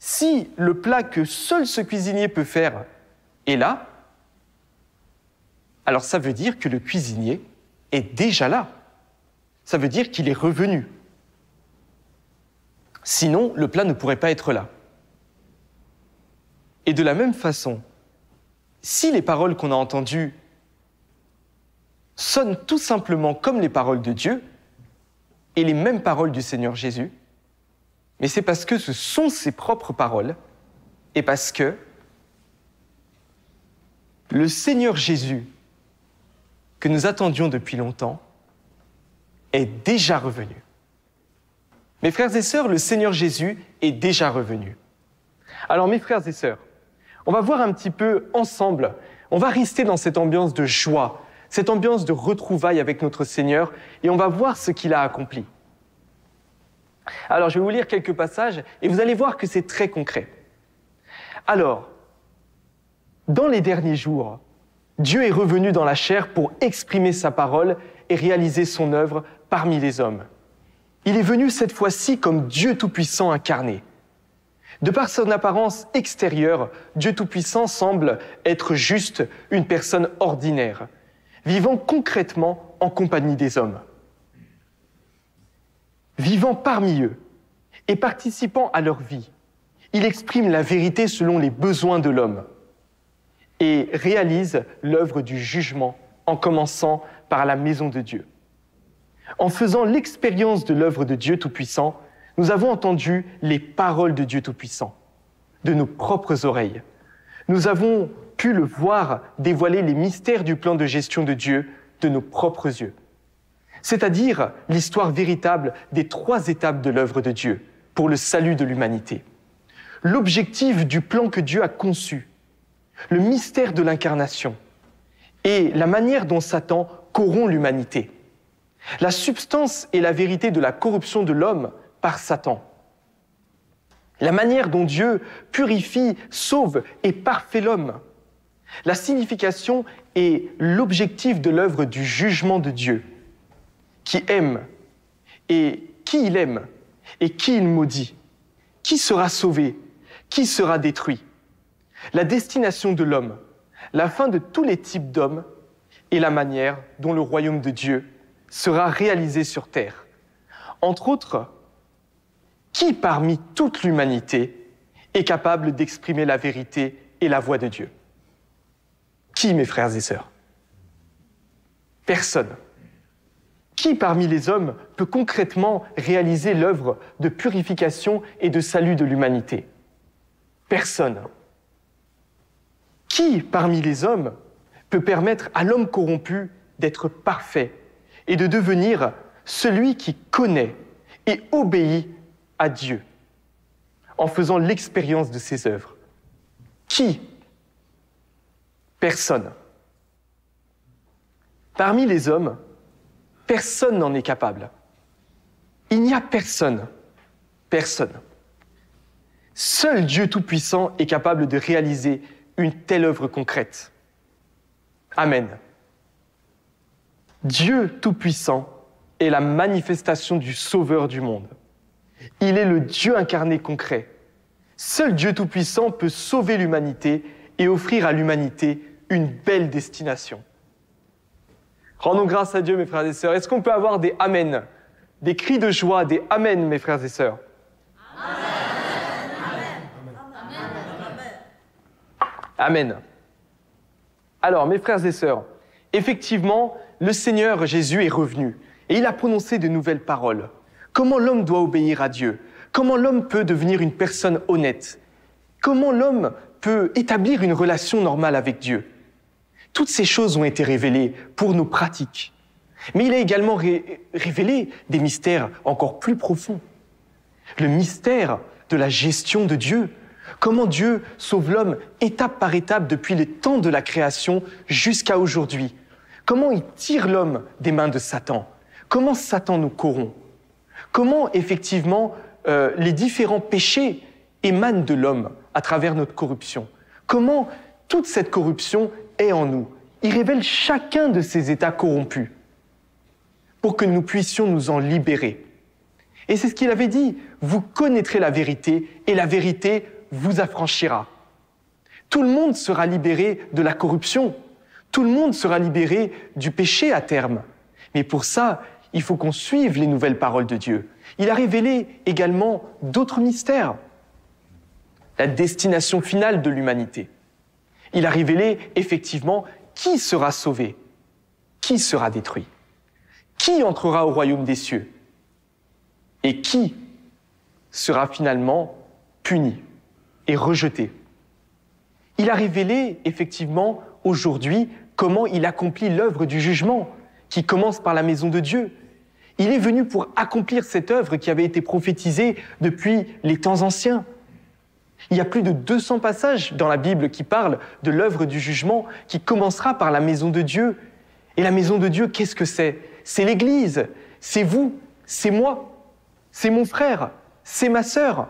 Si le plat que seul ce cuisinier peut faire est là, alors ça veut dire que le cuisinier est déjà là. Ça veut dire qu'il est revenu. Sinon, le plat ne pourrait pas être là. Et de la même façon, si les paroles qu'on a entendues sonnent tout simplement comme les paroles de Dieu et les mêmes paroles du Seigneur Jésus, mais c'est parce que ce sont ses propres paroles et parce que le Seigneur Jésus, que nous attendions depuis longtemps, est déjà revenu. Mes frères et sœurs, le Seigneur Jésus est déjà revenu. Alors mes frères et sœurs, on va voir un petit peu ensemble, on va rester dans cette ambiance de joie, cette ambiance de retrouvailles avec notre Seigneur, et on va voir ce qu'il a accompli. Alors, je vais vous lire quelques passages, et vous allez voir que c'est très concret. Alors, dans les derniers jours, Dieu est revenu dans la chair pour exprimer sa parole et réaliser son œuvre parmi les hommes. Il est venu cette fois-ci comme Dieu Tout-Puissant incarné. De par son apparence extérieure, Dieu Tout-Puissant semble être juste une personne ordinaire, vivant concrètement en compagnie des hommes. Vivant parmi eux et participant à leur vie, il exprime la vérité selon les besoins de l'homme et réalise l'œuvre du jugement en commençant par la maison de Dieu. En faisant l'expérience de l'œuvre de Dieu Tout-Puissant, nous avons entendu les paroles de Dieu Tout-Puissant, de nos propres oreilles. Nous avons pu le voir dévoiler les mystères du plan de gestion de Dieu de nos propres yeux. C'est-à-dire l'histoire véritable des 3 étapes de l'œuvre de Dieu pour le salut de l'humanité. L'objectif du plan que Dieu a conçu, le mystère de l'incarnation et la manière dont Satan corrompt l'humanité. La substance et la vérité de la corruption de l'homme par Satan. La manière dont Dieu purifie, sauve et parfait l'homme. La signification et l'objectif de l'œuvre du jugement de Dieu, qui aime et qui il aime et qui il maudit, qui sera sauvé, qui sera détruit. La destination de l'homme, la fin de tous les types d'hommes et la manière dont le royaume de Dieu sera réalisé sur terre. Entre autres, qui parmi toute l'humanité est capable d'exprimer la vérité et la voix de Dieu? Qui, mes frères et sœurs? Personne. Qui parmi les hommes peut concrètement réaliser l'œuvre de purification et de salut de l'humanité? Personne. Qui parmi les hommes peut permettre à l'homme corrompu d'être parfait et de devenir celui qui connaît et obéit à Dieu en faisant l'expérience de ses œuvres? Qui? Personne. Parmi les hommes, personne n'en est capable. Il n'y a personne. Personne. Seul Dieu Tout-Puissant est capable de réaliser une telle œuvre concrète. Amen. Dieu Tout-Puissant est la manifestation du Sauveur du monde. Il est le Dieu incarné concret. Seul Dieu Tout-Puissant peut sauver l'humanité et offrir à l'humanité une belle destination. Rendons grâce à Dieu, mes frères et sœurs. Est-ce qu'on peut avoir des Amen, des cris de joie, des Amen, mes frères et sœurs? Amen. Alors, mes frères et sœurs, effectivement, le Seigneur Jésus est revenu et il a prononcé de nouvelles paroles. Comment l'homme doit obéir à Dieu? Comment l'homme peut devenir une personne honnête? Comment l'homme peut établir une relation normale avec Dieu? Toutes ces choses ont été révélées pour nos pratiques. Mais il a également révélé des mystères encore plus profonds. Le mystère de la gestion de Dieu. Comment Dieu sauve l'homme étape par étape depuis les temps de la création jusqu'à aujourd'hui. Comment il tire l'homme des mains de Satan. Comment Satan nous corrompt. Comment effectivement les différents péchés émanent de l'homme à travers notre corruption. Comment toute cette corruption est en nous. Il révèle chacun de ces états corrompus pour que nous puissions nous en libérer. Et c'est ce qu'il avait dit, vous connaîtrez la vérité et la vérité vous affranchira. Tout le monde sera libéré de la corruption, tout le monde sera libéré du péché à terme. Mais pour ça, il faut qu'on suive les nouvelles paroles de Dieu. Il a révélé également d'autres mystères, la destination finale de l'humanité. Il a révélé effectivement qui sera sauvé, qui sera détruit, qui entrera au royaume des cieux et qui sera finalement puni et rejeté. Il a révélé effectivement aujourd'hui comment il accomplit l'œuvre du jugement qui commence par la maison de Dieu. Il est venu pour accomplir cette œuvre qui avait été prophétisée depuis les temps anciens. Il y a plus de 200 passages dans la Bible qui parlent de l'œuvre du jugement qui commencera par la maison de Dieu. Et la maison de Dieu, qu'est-ce que c'est? C'est l'Église, c'est vous, c'est moi, c'est mon frère, c'est ma sœur.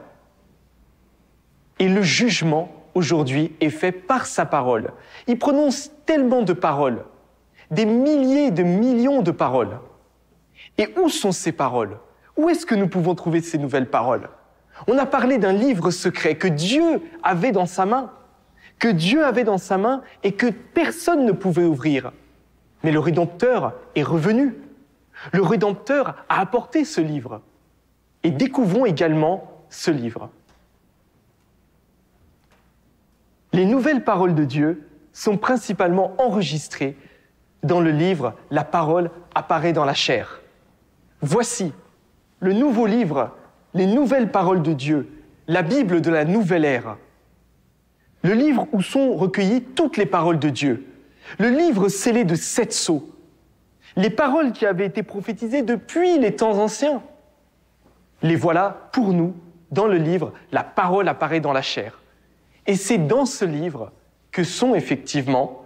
Et le jugement, aujourd'hui, est fait par sa parole. Il prononce tellement de paroles, des milliers de millions de paroles. Et où sont ces paroles? Où est-ce que nous pouvons trouver ces nouvelles paroles? On a parlé d'un livre secret que Dieu avait dans sa main, et que personne ne pouvait ouvrir. Mais le Rédempteur est revenu. Le Rédempteur a apporté ce livre. Et découvrons également ce livre. Les nouvelles paroles de Dieu sont principalement enregistrées dans le livre « La parole apparaît dans la chair ». Voici le nouveau livre, les nouvelles paroles de Dieu, la Bible de la nouvelle ère. Le livre où sont recueillies toutes les paroles de Dieu. Le livre scellé de 7 sceaux. Les paroles qui avaient été prophétisées depuis les temps anciens. Les voilà pour nous dans le livre « La parole apparaît dans la chair ». Et c'est dans ce livre que sont effectivement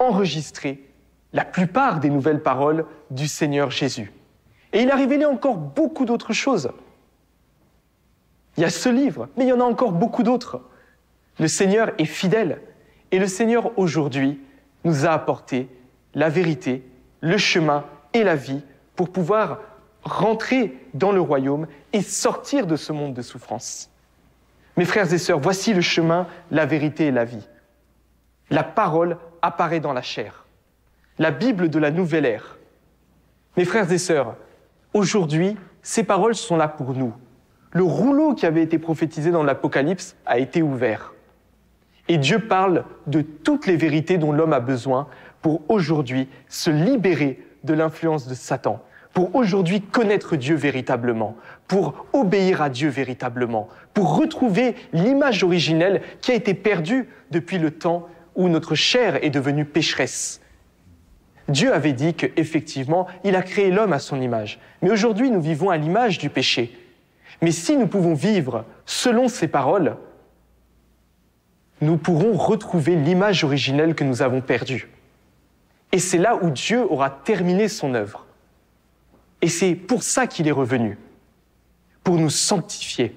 enregistrées la plupart des nouvelles paroles du Seigneur Jésus. Et il a révélé encore beaucoup d'autres choses. Il y a ce livre, mais il y en a encore beaucoup d'autres. Le Seigneur est fidèle. Et le Seigneur, aujourd'hui, nous a apporté la vérité, le chemin et la vie pour pouvoir rentrer dans le royaume et sortir de ce monde de souffrance. Mes frères et sœurs, voici le chemin, la vérité et la vie. La parole apparaît dans la chair. La Bible de la nouvelle ère. Mes frères et sœurs, aujourd'hui, ces paroles sont là pour nous. Le rouleau qui avait été prophétisé dans l'Apocalypse a été ouvert. Et Dieu parle de toutes les vérités dont l'homme a besoin pour aujourd'hui se libérer de l'influence de Satan, pour aujourd'hui connaître Dieu véritablement, pour obéir à Dieu véritablement, pour retrouver l'image originelle qui a été perdue depuis le temps où notre chair est devenue pécheresse. Dieu avait dit qu'effectivement, il a créé l'homme à son image. Mais aujourd'hui, nous vivons à l'image du péché. Mais si nous pouvons vivre selon ses paroles, nous pourrons retrouver l'image originelle que nous avons perdue. Et c'est là où Dieu aura terminé son œuvre. Et c'est pour ça qu'il est revenu, pour nous sanctifier.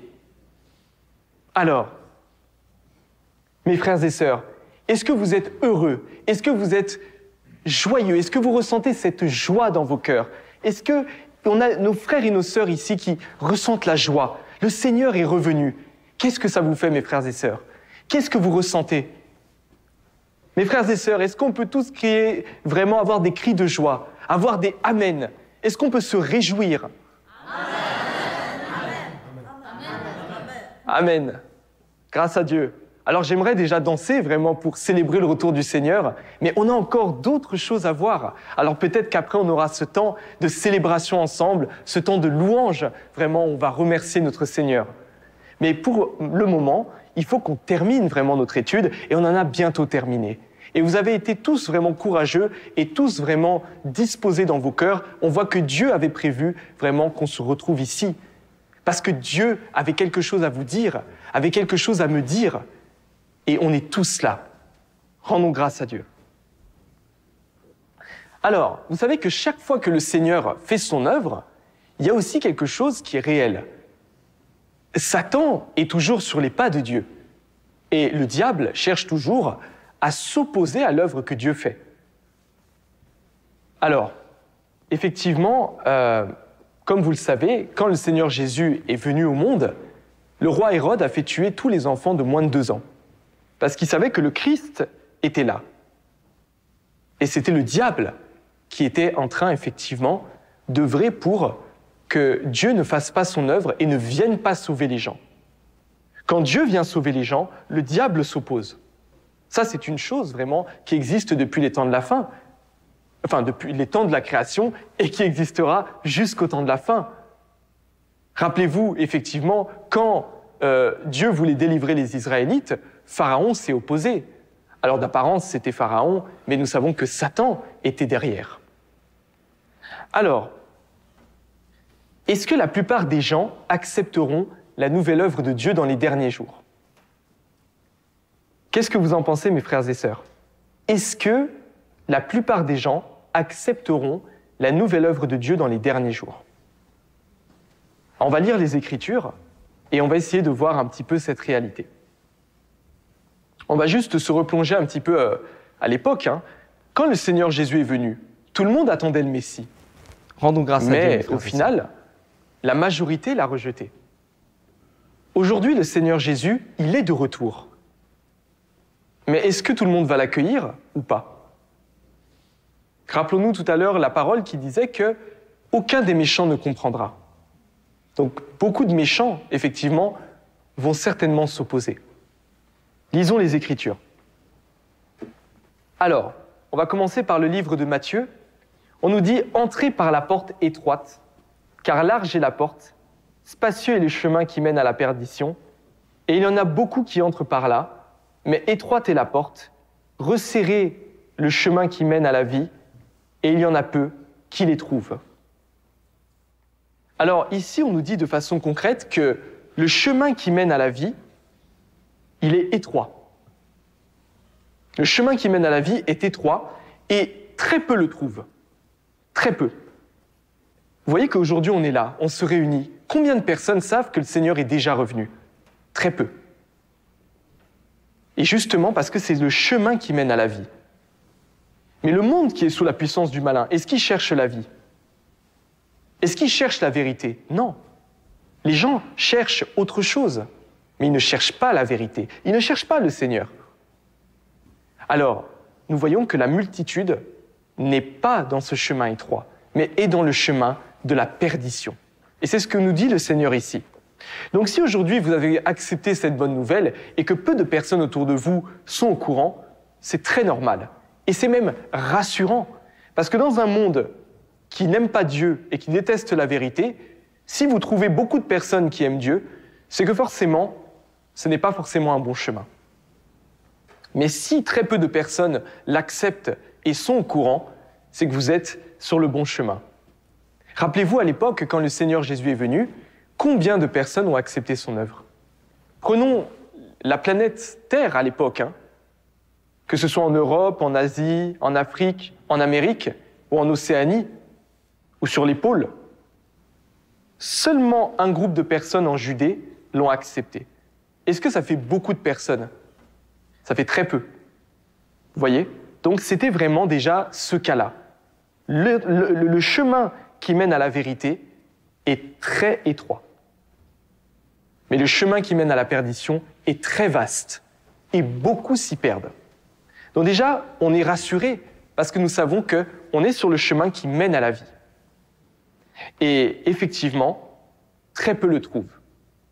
Alors, mes frères et sœurs, est-ce que vous êtes heureux? Est-ce que vous êtes joyeux? Est-ce que vous ressentez cette joie dans vos cœurs? Est-ce qu'on a nos frères et nos sœurs ici qui ressentent la joie? Le Seigneur est revenu. Qu'est-ce que ça vous fait, mes frères et sœurs? Qu'est-ce que vous ressentez? Mes frères et sœurs, est-ce qu'on peut tous crier, vraiment avoir des cris de joie, avoir des « Amen » ? Est-ce qu'on peut se réjouir? Amen. Grâce à Dieu. Alors j'aimerais déjà danser vraiment pour célébrer le retour du Seigneur, mais on a encore d'autres choses à voir. Alors peut-être qu'après on aura ce temps de célébration ensemble, ce temps de louange, vraiment on va remercier notre Seigneur. Mais pour le moment, il faut qu'on termine vraiment notre étude et on en a bientôt terminé. Et vous avez été tous vraiment courageux et tous vraiment disposés dans vos cœurs. On voit que Dieu avait prévu vraiment qu'on se retrouve ici. Parce que Dieu avait quelque chose à vous dire, avait quelque chose à me dire. Et on est tous là. Rendons grâce à Dieu. Alors, vous savez que chaque fois que le Seigneur fait son œuvre, il y a aussi quelque chose qui est réel. Satan est toujours sur les pas de Dieu. Et le diable cherche toujours à s'opposer à l'œuvre que Dieu fait. Alors, effectivement, comme vous le savez, quand le Seigneur Jésus est venu au monde, le roi Hérode a fait tuer tous les enfants de moins de 2 ans, parce qu'il savait que le Christ était là. Et c'était le diable qui était en train, effectivement, d'œuvrer pour que Dieu ne fasse pas son œuvre et ne vienne pas sauver les gens. Quand Dieu vient sauver les gens, le diable s'oppose. Ça, c'est une chose vraiment qui existe depuis les temps de la fin, enfin depuis les temps de la création et qui existera jusqu'au temps de la fin. Rappelez-vous, effectivement, quand Dieu voulait délivrer les Israélites, Pharaon s'est opposé. Alors d'apparence, c'était Pharaon, mais nous savons que Satan était derrière. Alors, est-ce que la plupart des gens accepteront la nouvelle œuvre de Dieu dans les derniers jours ? Qu'est-ce que vous en pensez, mes frères et sœurs? Est-ce que la plupart des gens accepteront la nouvelle œuvre de Dieu dans les derniers jours? On va lire les Écritures et on va essayer de voir un petit peu cette réalité. On va juste se replonger un petit peu à l'époque. Quand le Seigneur Jésus est venu, tout le monde attendait le Messie. Rendons grâce à Dieu. Mais au final, la majorité l'a rejeté. Aujourd'hui, le Seigneur Jésus, il est de retour. Mais est-ce que tout le monde va l'accueillir ou pas? Rappelons-nous tout à l'heure la parole qui disait que aucun des méchants ne comprendra. Donc beaucoup de méchants, effectivement, vont certainement s'opposer. Lisons les Écritures. Alors, on va commencer par le livre de Matthieu. On nous dit « Entrez par la porte étroite, car large est la porte, spacieux est le chemin qui mène à la perdition, et il y en a beaucoup qui entrent par là, mais étroite est la porte, resserré le chemin qui mène à la vie, et il y en a peu qui les trouvent. » Alors ici, on nous dit de façon concrète que le chemin qui mène à la vie, il est étroit. Le chemin qui mène à la vie est étroit, et très peu le trouvent. Très peu. Vous voyez qu'aujourd'hui, on est là, on se réunit. Combien de personnes savent que le Seigneur est déjà revenu? Très peu. Et justement parce que c'est le chemin qui mène à la vie. Mais le monde qui est sous la puissance du malin, est-ce qu'il cherche la vie? Est-ce qu'il cherche la vérité? Non. Les gens cherchent autre chose, mais ils ne cherchent pas la vérité. Ils ne cherchent pas le Seigneur. Alors, nous voyons que la multitude n'est pas dans ce chemin étroit, mais est dans le chemin de la perdition. Et c'est ce que nous dit le Seigneur ici. Donc si aujourd'hui vous avez accepté cette bonne nouvelle et que peu de personnes autour de vous sont au courant, c'est très normal. Et c'est même rassurant. Parce que dans un monde qui n'aiment pas Dieu et qui détestent la vérité, si vous trouvez beaucoup de personnes qui aiment Dieu, c'est que forcément, ce n'est pas forcément un bon chemin. Mais si très peu de personnes l'acceptent et sont au courant, c'est que vous êtes sur le bon chemin. Rappelez-vous, à l'époque, quand le Seigneur Jésus est venu, combien de personnes ont accepté son œuvre? Prenons la planète Terre à l'époque, que ce soit en Europe, en Asie, en Afrique, en Amérique ou en Océanie ou sur les pôles. Seulement un groupe de personnes en Judée l'ont accepté. Est-ce que ça fait beaucoup de personnes? Ça fait très peu. Vous voyez? Donc c'était vraiment déjà ce cas-là. Le chemin qui mène à la vérité est très étroit. Mais le chemin qui mène à la perdition est très vaste et beaucoup s'y perdent. Donc déjà, on est rassuré parce que nous savons qu'on est sur le chemin qui mène à la vie. Et effectivement, très peu le trouvent.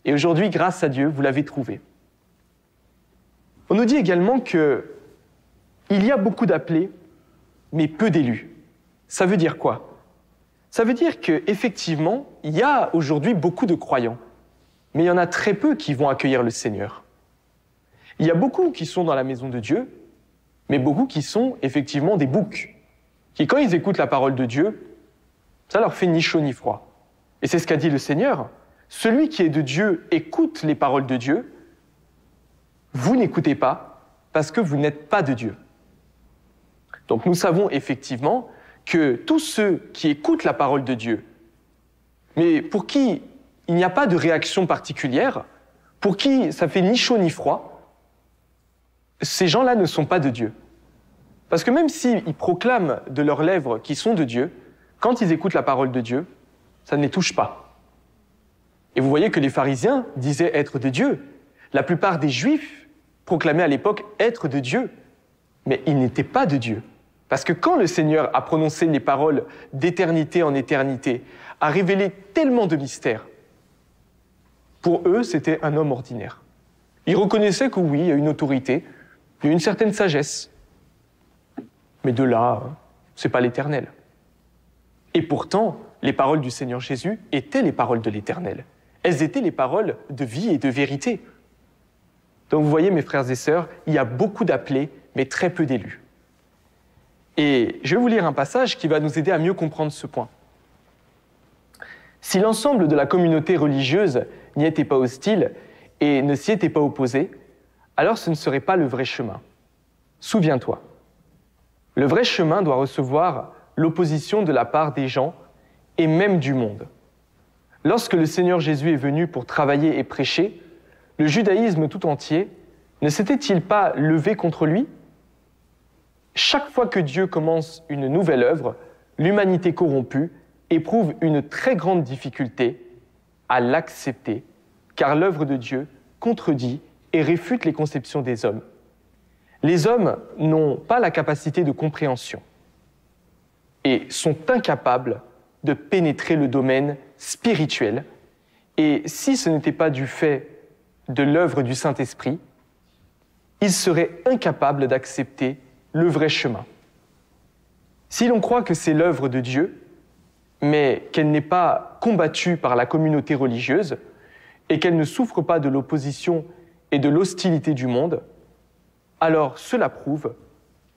Et aujourd'hui, grâce à Dieu, vous l'avez trouvé. On nous dit également qu'il y a beaucoup d'appelés, mais peu d'élus. Ça veut dire quoi? Ça veut dire qu'effectivement, il y a aujourd'hui beaucoup de croyants, mais il y en a très peu qui vont accueillir le Seigneur. Il y a beaucoup qui sont dans la maison de Dieu, mais beaucoup qui sont effectivement des boucs, qui quand ils écoutent la parole de Dieu, ça leur fait ni chaud ni froid. Et c'est ce qu'a dit le Seigneur. Celui qui est de Dieu écoute les paroles de Dieu, vous n'écoutez pas parce que vous n'êtes pas de Dieu. Donc nous savons effectivement que tous ceux qui écoutent la parole de Dieu, mais pour qui il n'y a pas de réaction particulière, pour qui ça fait ni chaud ni froid, ces gens-là ne sont pas de Dieu. Parce que même s'ils proclament de leurs lèvres qu'ils sont de Dieu, quand ils écoutent la parole de Dieu, ça ne les touche pas. Et vous voyez que les pharisiens disaient être de Dieu. La plupart des Juifs proclamaient à l'époque être de Dieu, mais ils n'étaient pas de Dieu. Parce que quand le Seigneur a prononcé les paroles d'éternité en éternité, a révélé tellement de mystères, pour eux, c'était un homme ordinaire. Ils reconnaissaient que oui, il y a une autorité, il y a une certaine sagesse. Mais de là, c'est pas l'Éternel. Et pourtant, les paroles du Seigneur Jésus étaient les paroles de l'Éternel. Elles étaient les paroles de vie et de vérité. Donc vous voyez, mes frères et sœurs, il y a beaucoup d'appelés, mais très peu d'élus. Et je vais vous lire un passage qui va nous aider à mieux comprendre ce point. Si l'ensemble de la communauté religieuse n'y était pas hostile et ne s'y était pas opposé, alors ce ne serait pas le vrai chemin. Souviens-toi, le vrai chemin doit recevoir l'opposition de la part des gens et même du monde. Lorsque le Seigneur Jésus est venu pour travailler et prêcher, le judaïsme tout entier ne s'était-il pas levé contre lui? Chaque fois que Dieu commence une nouvelle œuvre, l'humanité corrompue éprouve une très grande difficulté à l'accepter, car l'œuvre de Dieu contredit et réfute les conceptions des hommes. Les hommes n'ont pas la capacité de compréhension et sont incapables de pénétrer le domaine spirituel. Et si ce n'était pas du fait de l'œuvre du Saint-Esprit, ils seraient incapables d'accepter le vrai chemin. Si l'on croit que c'est l'œuvre de Dieu, mais qu'elle n'est pas combattue par la communauté religieuse et qu'elle ne souffre pas de l'opposition et de l'hostilité du monde, alors cela prouve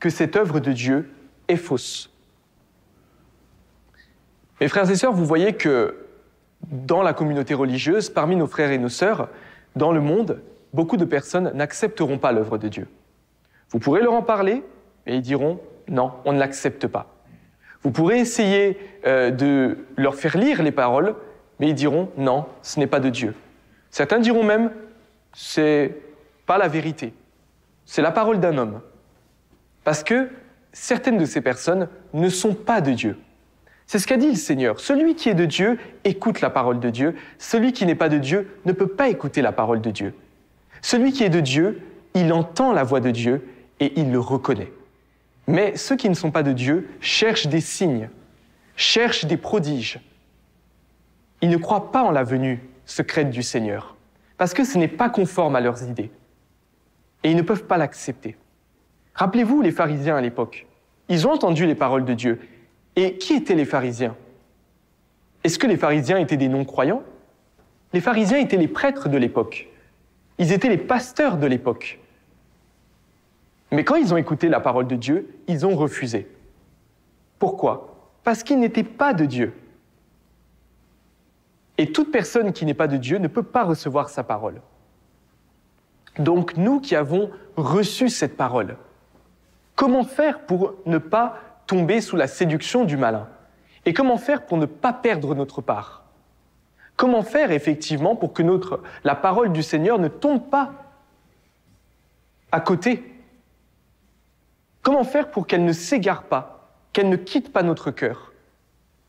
que cette œuvre de Dieu est fausse. Mes frères et sœurs, vous voyez que dans la communauté religieuse, parmi nos frères et nos sœurs, dans le monde, beaucoup de personnes n'accepteront pas l'œuvre de Dieu. Vous pourrez leur en parler, et ils diront « non, on ne l'accepte pas ». Vous pourrez essayer de leur faire lire les paroles, mais ils diront « non, ce n'est pas de Dieu ». Certains diront même « c'est pas la vérité, c'est la parole d'un homme ». Parce que certaines de ces personnes ne sont pas de Dieu. C'est ce qu'a dit le Seigneur. Celui qui est de Dieu écoute la parole de Dieu. Celui qui n'est pas de Dieu ne peut pas écouter la parole de Dieu. Celui qui est de Dieu, il entend la voix de Dieu et il le reconnaît. Mais ceux qui ne sont pas de Dieu cherchent des signes, cherchent des prodiges. Ils ne croient pas en la venue secrète du Seigneur, parce que ce n'est pas conforme à leurs idées. Et ils ne peuvent pas l'accepter. Rappelez-vous les pharisiens à l'époque. Ils ont entendu les paroles de Dieu, Et qui étaient les pharisiens? Est-ce que les pharisiens étaient des non-croyants? Les pharisiens étaient les prêtres de l'époque. Ils étaient les pasteurs de l'époque. Mais quand ils ont écouté la parole de Dieu, ils ont refusé. Pourquoi? Parce qu'ils n'étaient pas de Dieu. Et toute personne qui n'est pas de Dieu ne peut pas recevoir sa parole. Donc nous qui avons reçu cette parole, comment faire pour ne pas tomber sous la séduction du malin? Et comment faire pour ne pas perdre notre part? Comment faire effectivement pour que la parole du Seigneur ne tombe pas à côté? Comment faire pour qu'elle ne s'égare pas, qu'elle ne quitte pas notre cœur?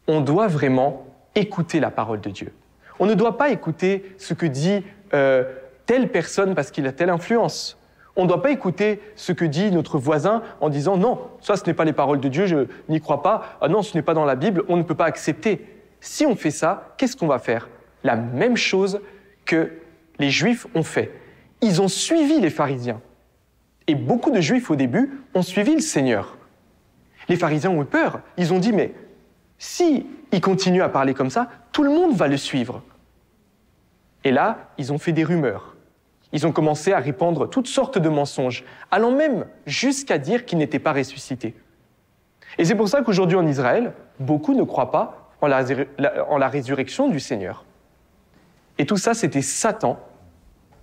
On doit vraiment écouter la parole de Dieu. On ne doit pas écouter ce que dit telle personne parce qu'il a telle influence. On ne doit pas écouter ce que dit notre voisin en disant « Non, ça ce n'est pas les paroles de Dieu, je n'y crois pas. Ah non, ce n'est pas dans la Bible, on ne peut pas accepter. » Si on fait ça, qu'est-ce qu'on va faire? La même chose que les Juifs ont fait. Ils ont suivi les pharisiens. Et beaucoup de Juifs au début ont suivi le Seigneur. Les pharisiens ont eu peur. Ils ont dit « Mais si il continue à parler comme ça, tout le monde va le suivre. » Et là, ils ont fait des rumeurs. Ils ont commencé à répandre toutes sortes de mensonges, allant même jusqu'à dire qu'il n'était pas ressuscité. Et c'est pour ça qu'aujourd'hui en Israël, beaucoup ne croient pas en la résurrection du Seigneur. Et tout ça, c'était Satan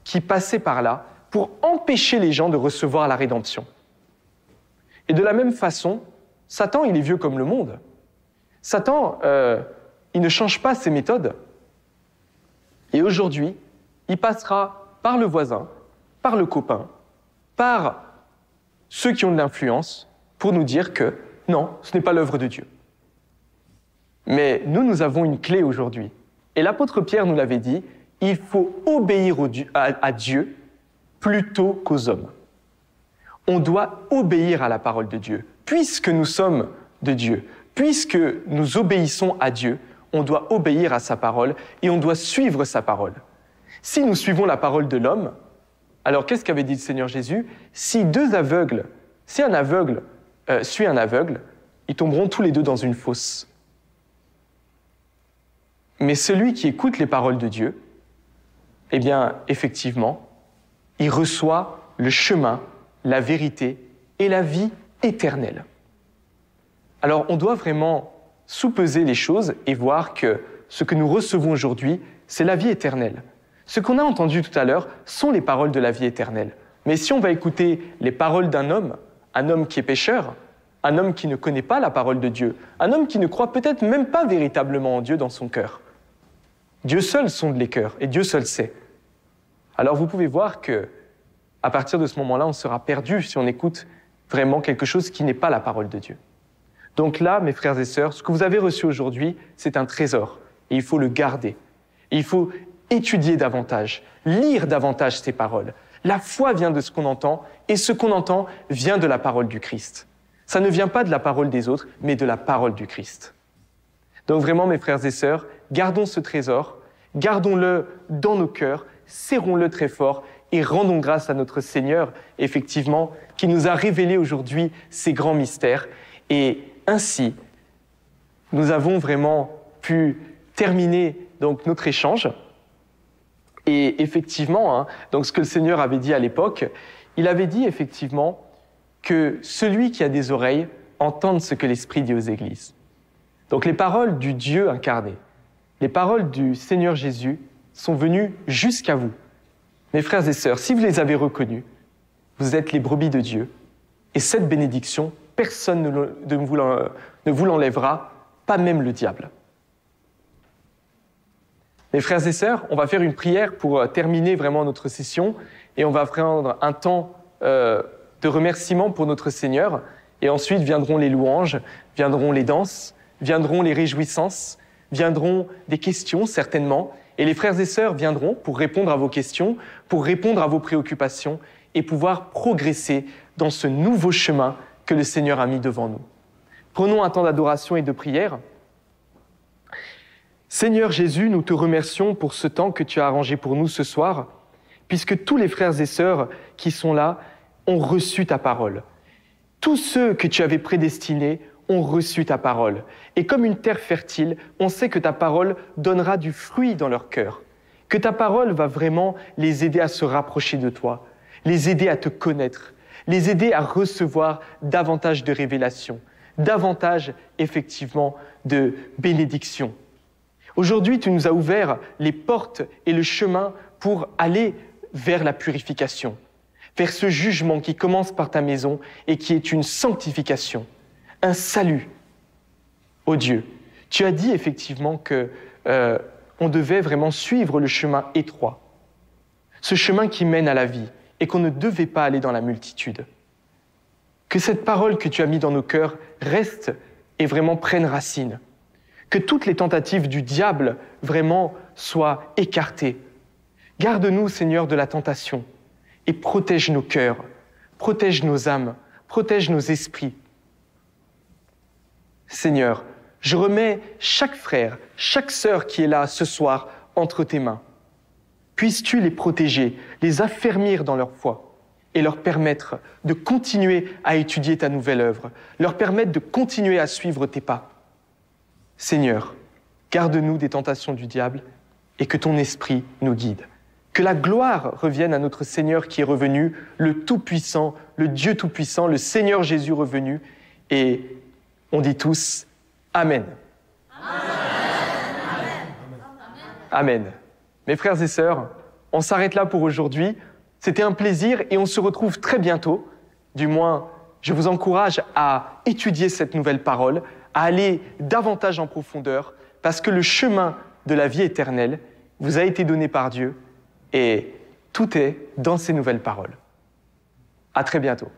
qui passait par là pour empêcher les gens de recevoir la rédemption. Et de la même façon, Satan, il est vieux comme le monde. Satan, il ne change pas ses méthodes. Et aujourd'hui, il passera par le voisin, par le copain, par ceux qui ont de l'influence, pour nous dire que non, ce n'est pas l'œuvre de Dieu. Mais nous avons une clé aujourd'hui. Et l'apôtre Pierre nous l'avait dit, il faut obéir à Dieu plutôt qu'aux hommes. On doit obéir à la parole de Dieu. Puisque nous sommes de Dieu, puisque nous obéissons à Dieu, on doit obéir à sa parole et on doit suivre sa parole. Si nous suivons la parole de l'homme, alors qu'est-ce qu'avait dit le Seigneur Jésus? Si un aveugle suit un aveugle, ils tomberont tous les deux dans une fosse. Mais celui qui écoute les paroles de Dieu, eh bien, effectivement, il reçoit le chemin, la vérité et la vie éternelle. Alors, on doit vraiment sous-peser les choses et voir que ce que nous recevons aujourd'hui, c'est la vie éternelle. Ce qu'on a entendu tout à l'heure sont les paroles de la vie éternelle. Mais si on va écouter les paroles d'un homme, un homme qui est pécheur, un homme qui ne connaît pas la parole de Dieu, un homme qui ne croit peut-être même pas véritablement en Dieu dans son cœur, Dieu seul sonde les cœurs et Dieu seul sait. Alors vous pouvez voir que, à partir de ce moment-là, on sera perdu si on écoute vraiment quelque chose qui n'est pas la parole de Dieu. Donc là, mes frères et sœurs, ce que vous avez reçu aujourd'hui, c'est un trésor et il faut le garder. Et il faut étudier davantage, lire davantage ces paroles. La foi vient de ce qu'on entend, et ce qu'on entend vient de la parole du Christ. Ça ne vient pas de la parole des autres, mais de la parole du Christ. Donc vraiment, mes frères et sœurs, gardons ce trésor, gardons-le dans nos cœurs, serrons-le très fort, et rendons grâce à notre Seigneur, effectivement, qui nous a révélé aujourd'hui ces grands mystères. Et ainsi, nous avons vraiment pu terminer donc notre échange. Et effectivement, donc ce que le Seigneur avait dit à l'époque, il avait dit effectivement que celui qui a des oreilles entende ce que l'Esprit dit aux églises. Donc les paroles du Dieu incarné, les paroles du Seigneur Jésus sont venues jusqu'à vous. Mes frères et sœurs, si vous les avez reconnues, vous êtes les brebis de Dieu. Et cette bénédiction, personne ne vous l'enlèvera, pas même le diable. Mes frères et sœurs, on va faire une prière pour terminer vraiment notre session et on va prendre un temps de remerciement pour notre Seigneur et ensuite viendront les louanges, viendront les danses, viendront les réjouissances, viendront des questions certainement et les frères et sœurs viendront pour répondre à vos questions, pour répondre à vos préoccupations et pouvoir progresser dans ce nouveau chemin que le Seigneur a mis devant nous. Prenons un temps d'adoration et de prière. Seigneur Jésus, nous te remercions pour ce temps que tu as arrangé pour nous ce soir, puisque tous les frères et sœurs qui sont là ont reçu ta parole. Tous ceux que tu avais prédestinés ont reçu ta parole. Et comme une terre fertile, on sait que ta parole donnera du fruit dans leur cœur, que ta parole va vraiment les aider à se rapprocher de toi, les aider à te connaître, les aider à recevoir davantage de révélations, davantage, effectivement, de bénédictions. Aujourd'hui, tu nous as ouvert les portes et le chemin pour aller vers la purification, vers ce jugement qui commence par ta maison et qui est une sanctification, un salut. Ô Dieu, tu as dit effectivement que on devait vraiment suivre le chemin étroit, ce chemin qui mène à la vie, et qu'on ne devait pas aller dans la multitude. Que cette parole que tu as mise dans nos cœurs reste et vraiment prenne racine. Que toutes les tentatives du diable vraiment soient écartées. Garde-nous, Seigneur, de la tentation et protège nos cœurs, protège nos âmes, protège nos esprits. Seigneur, je remets chaque frère, chaque sœur qui est là ce soir entre tes mains. Puisses-tu les protéger, les affermir dans leur foi et leur permettre de continuer à étudier ta nouvelle œuvre, leur permettre de continuer à suivre tes pas. Seigneur, garde-nous des tentations du diable et que ton esprit nous guide. Que la gloire revienne à notre Seigneur qui est revenu, le Tout-Puissant, le Dieu Tout-Puissant, le Seigneur Jésus revenu. Et on dit tous Amen. Amen. Amen. Mes frères et sœurs, on s'arrête là pour aujourd'hui. C'était un plaisir et on se retrouve très bientôt. Du moins, je vous encourage à étudier cette nouvelle parole, à aller davantage en profondeur, parce que le chemin de la vie éternelle vous a été donné par Dieu et tout est dans ces nouvelles paroles. À très bientôt.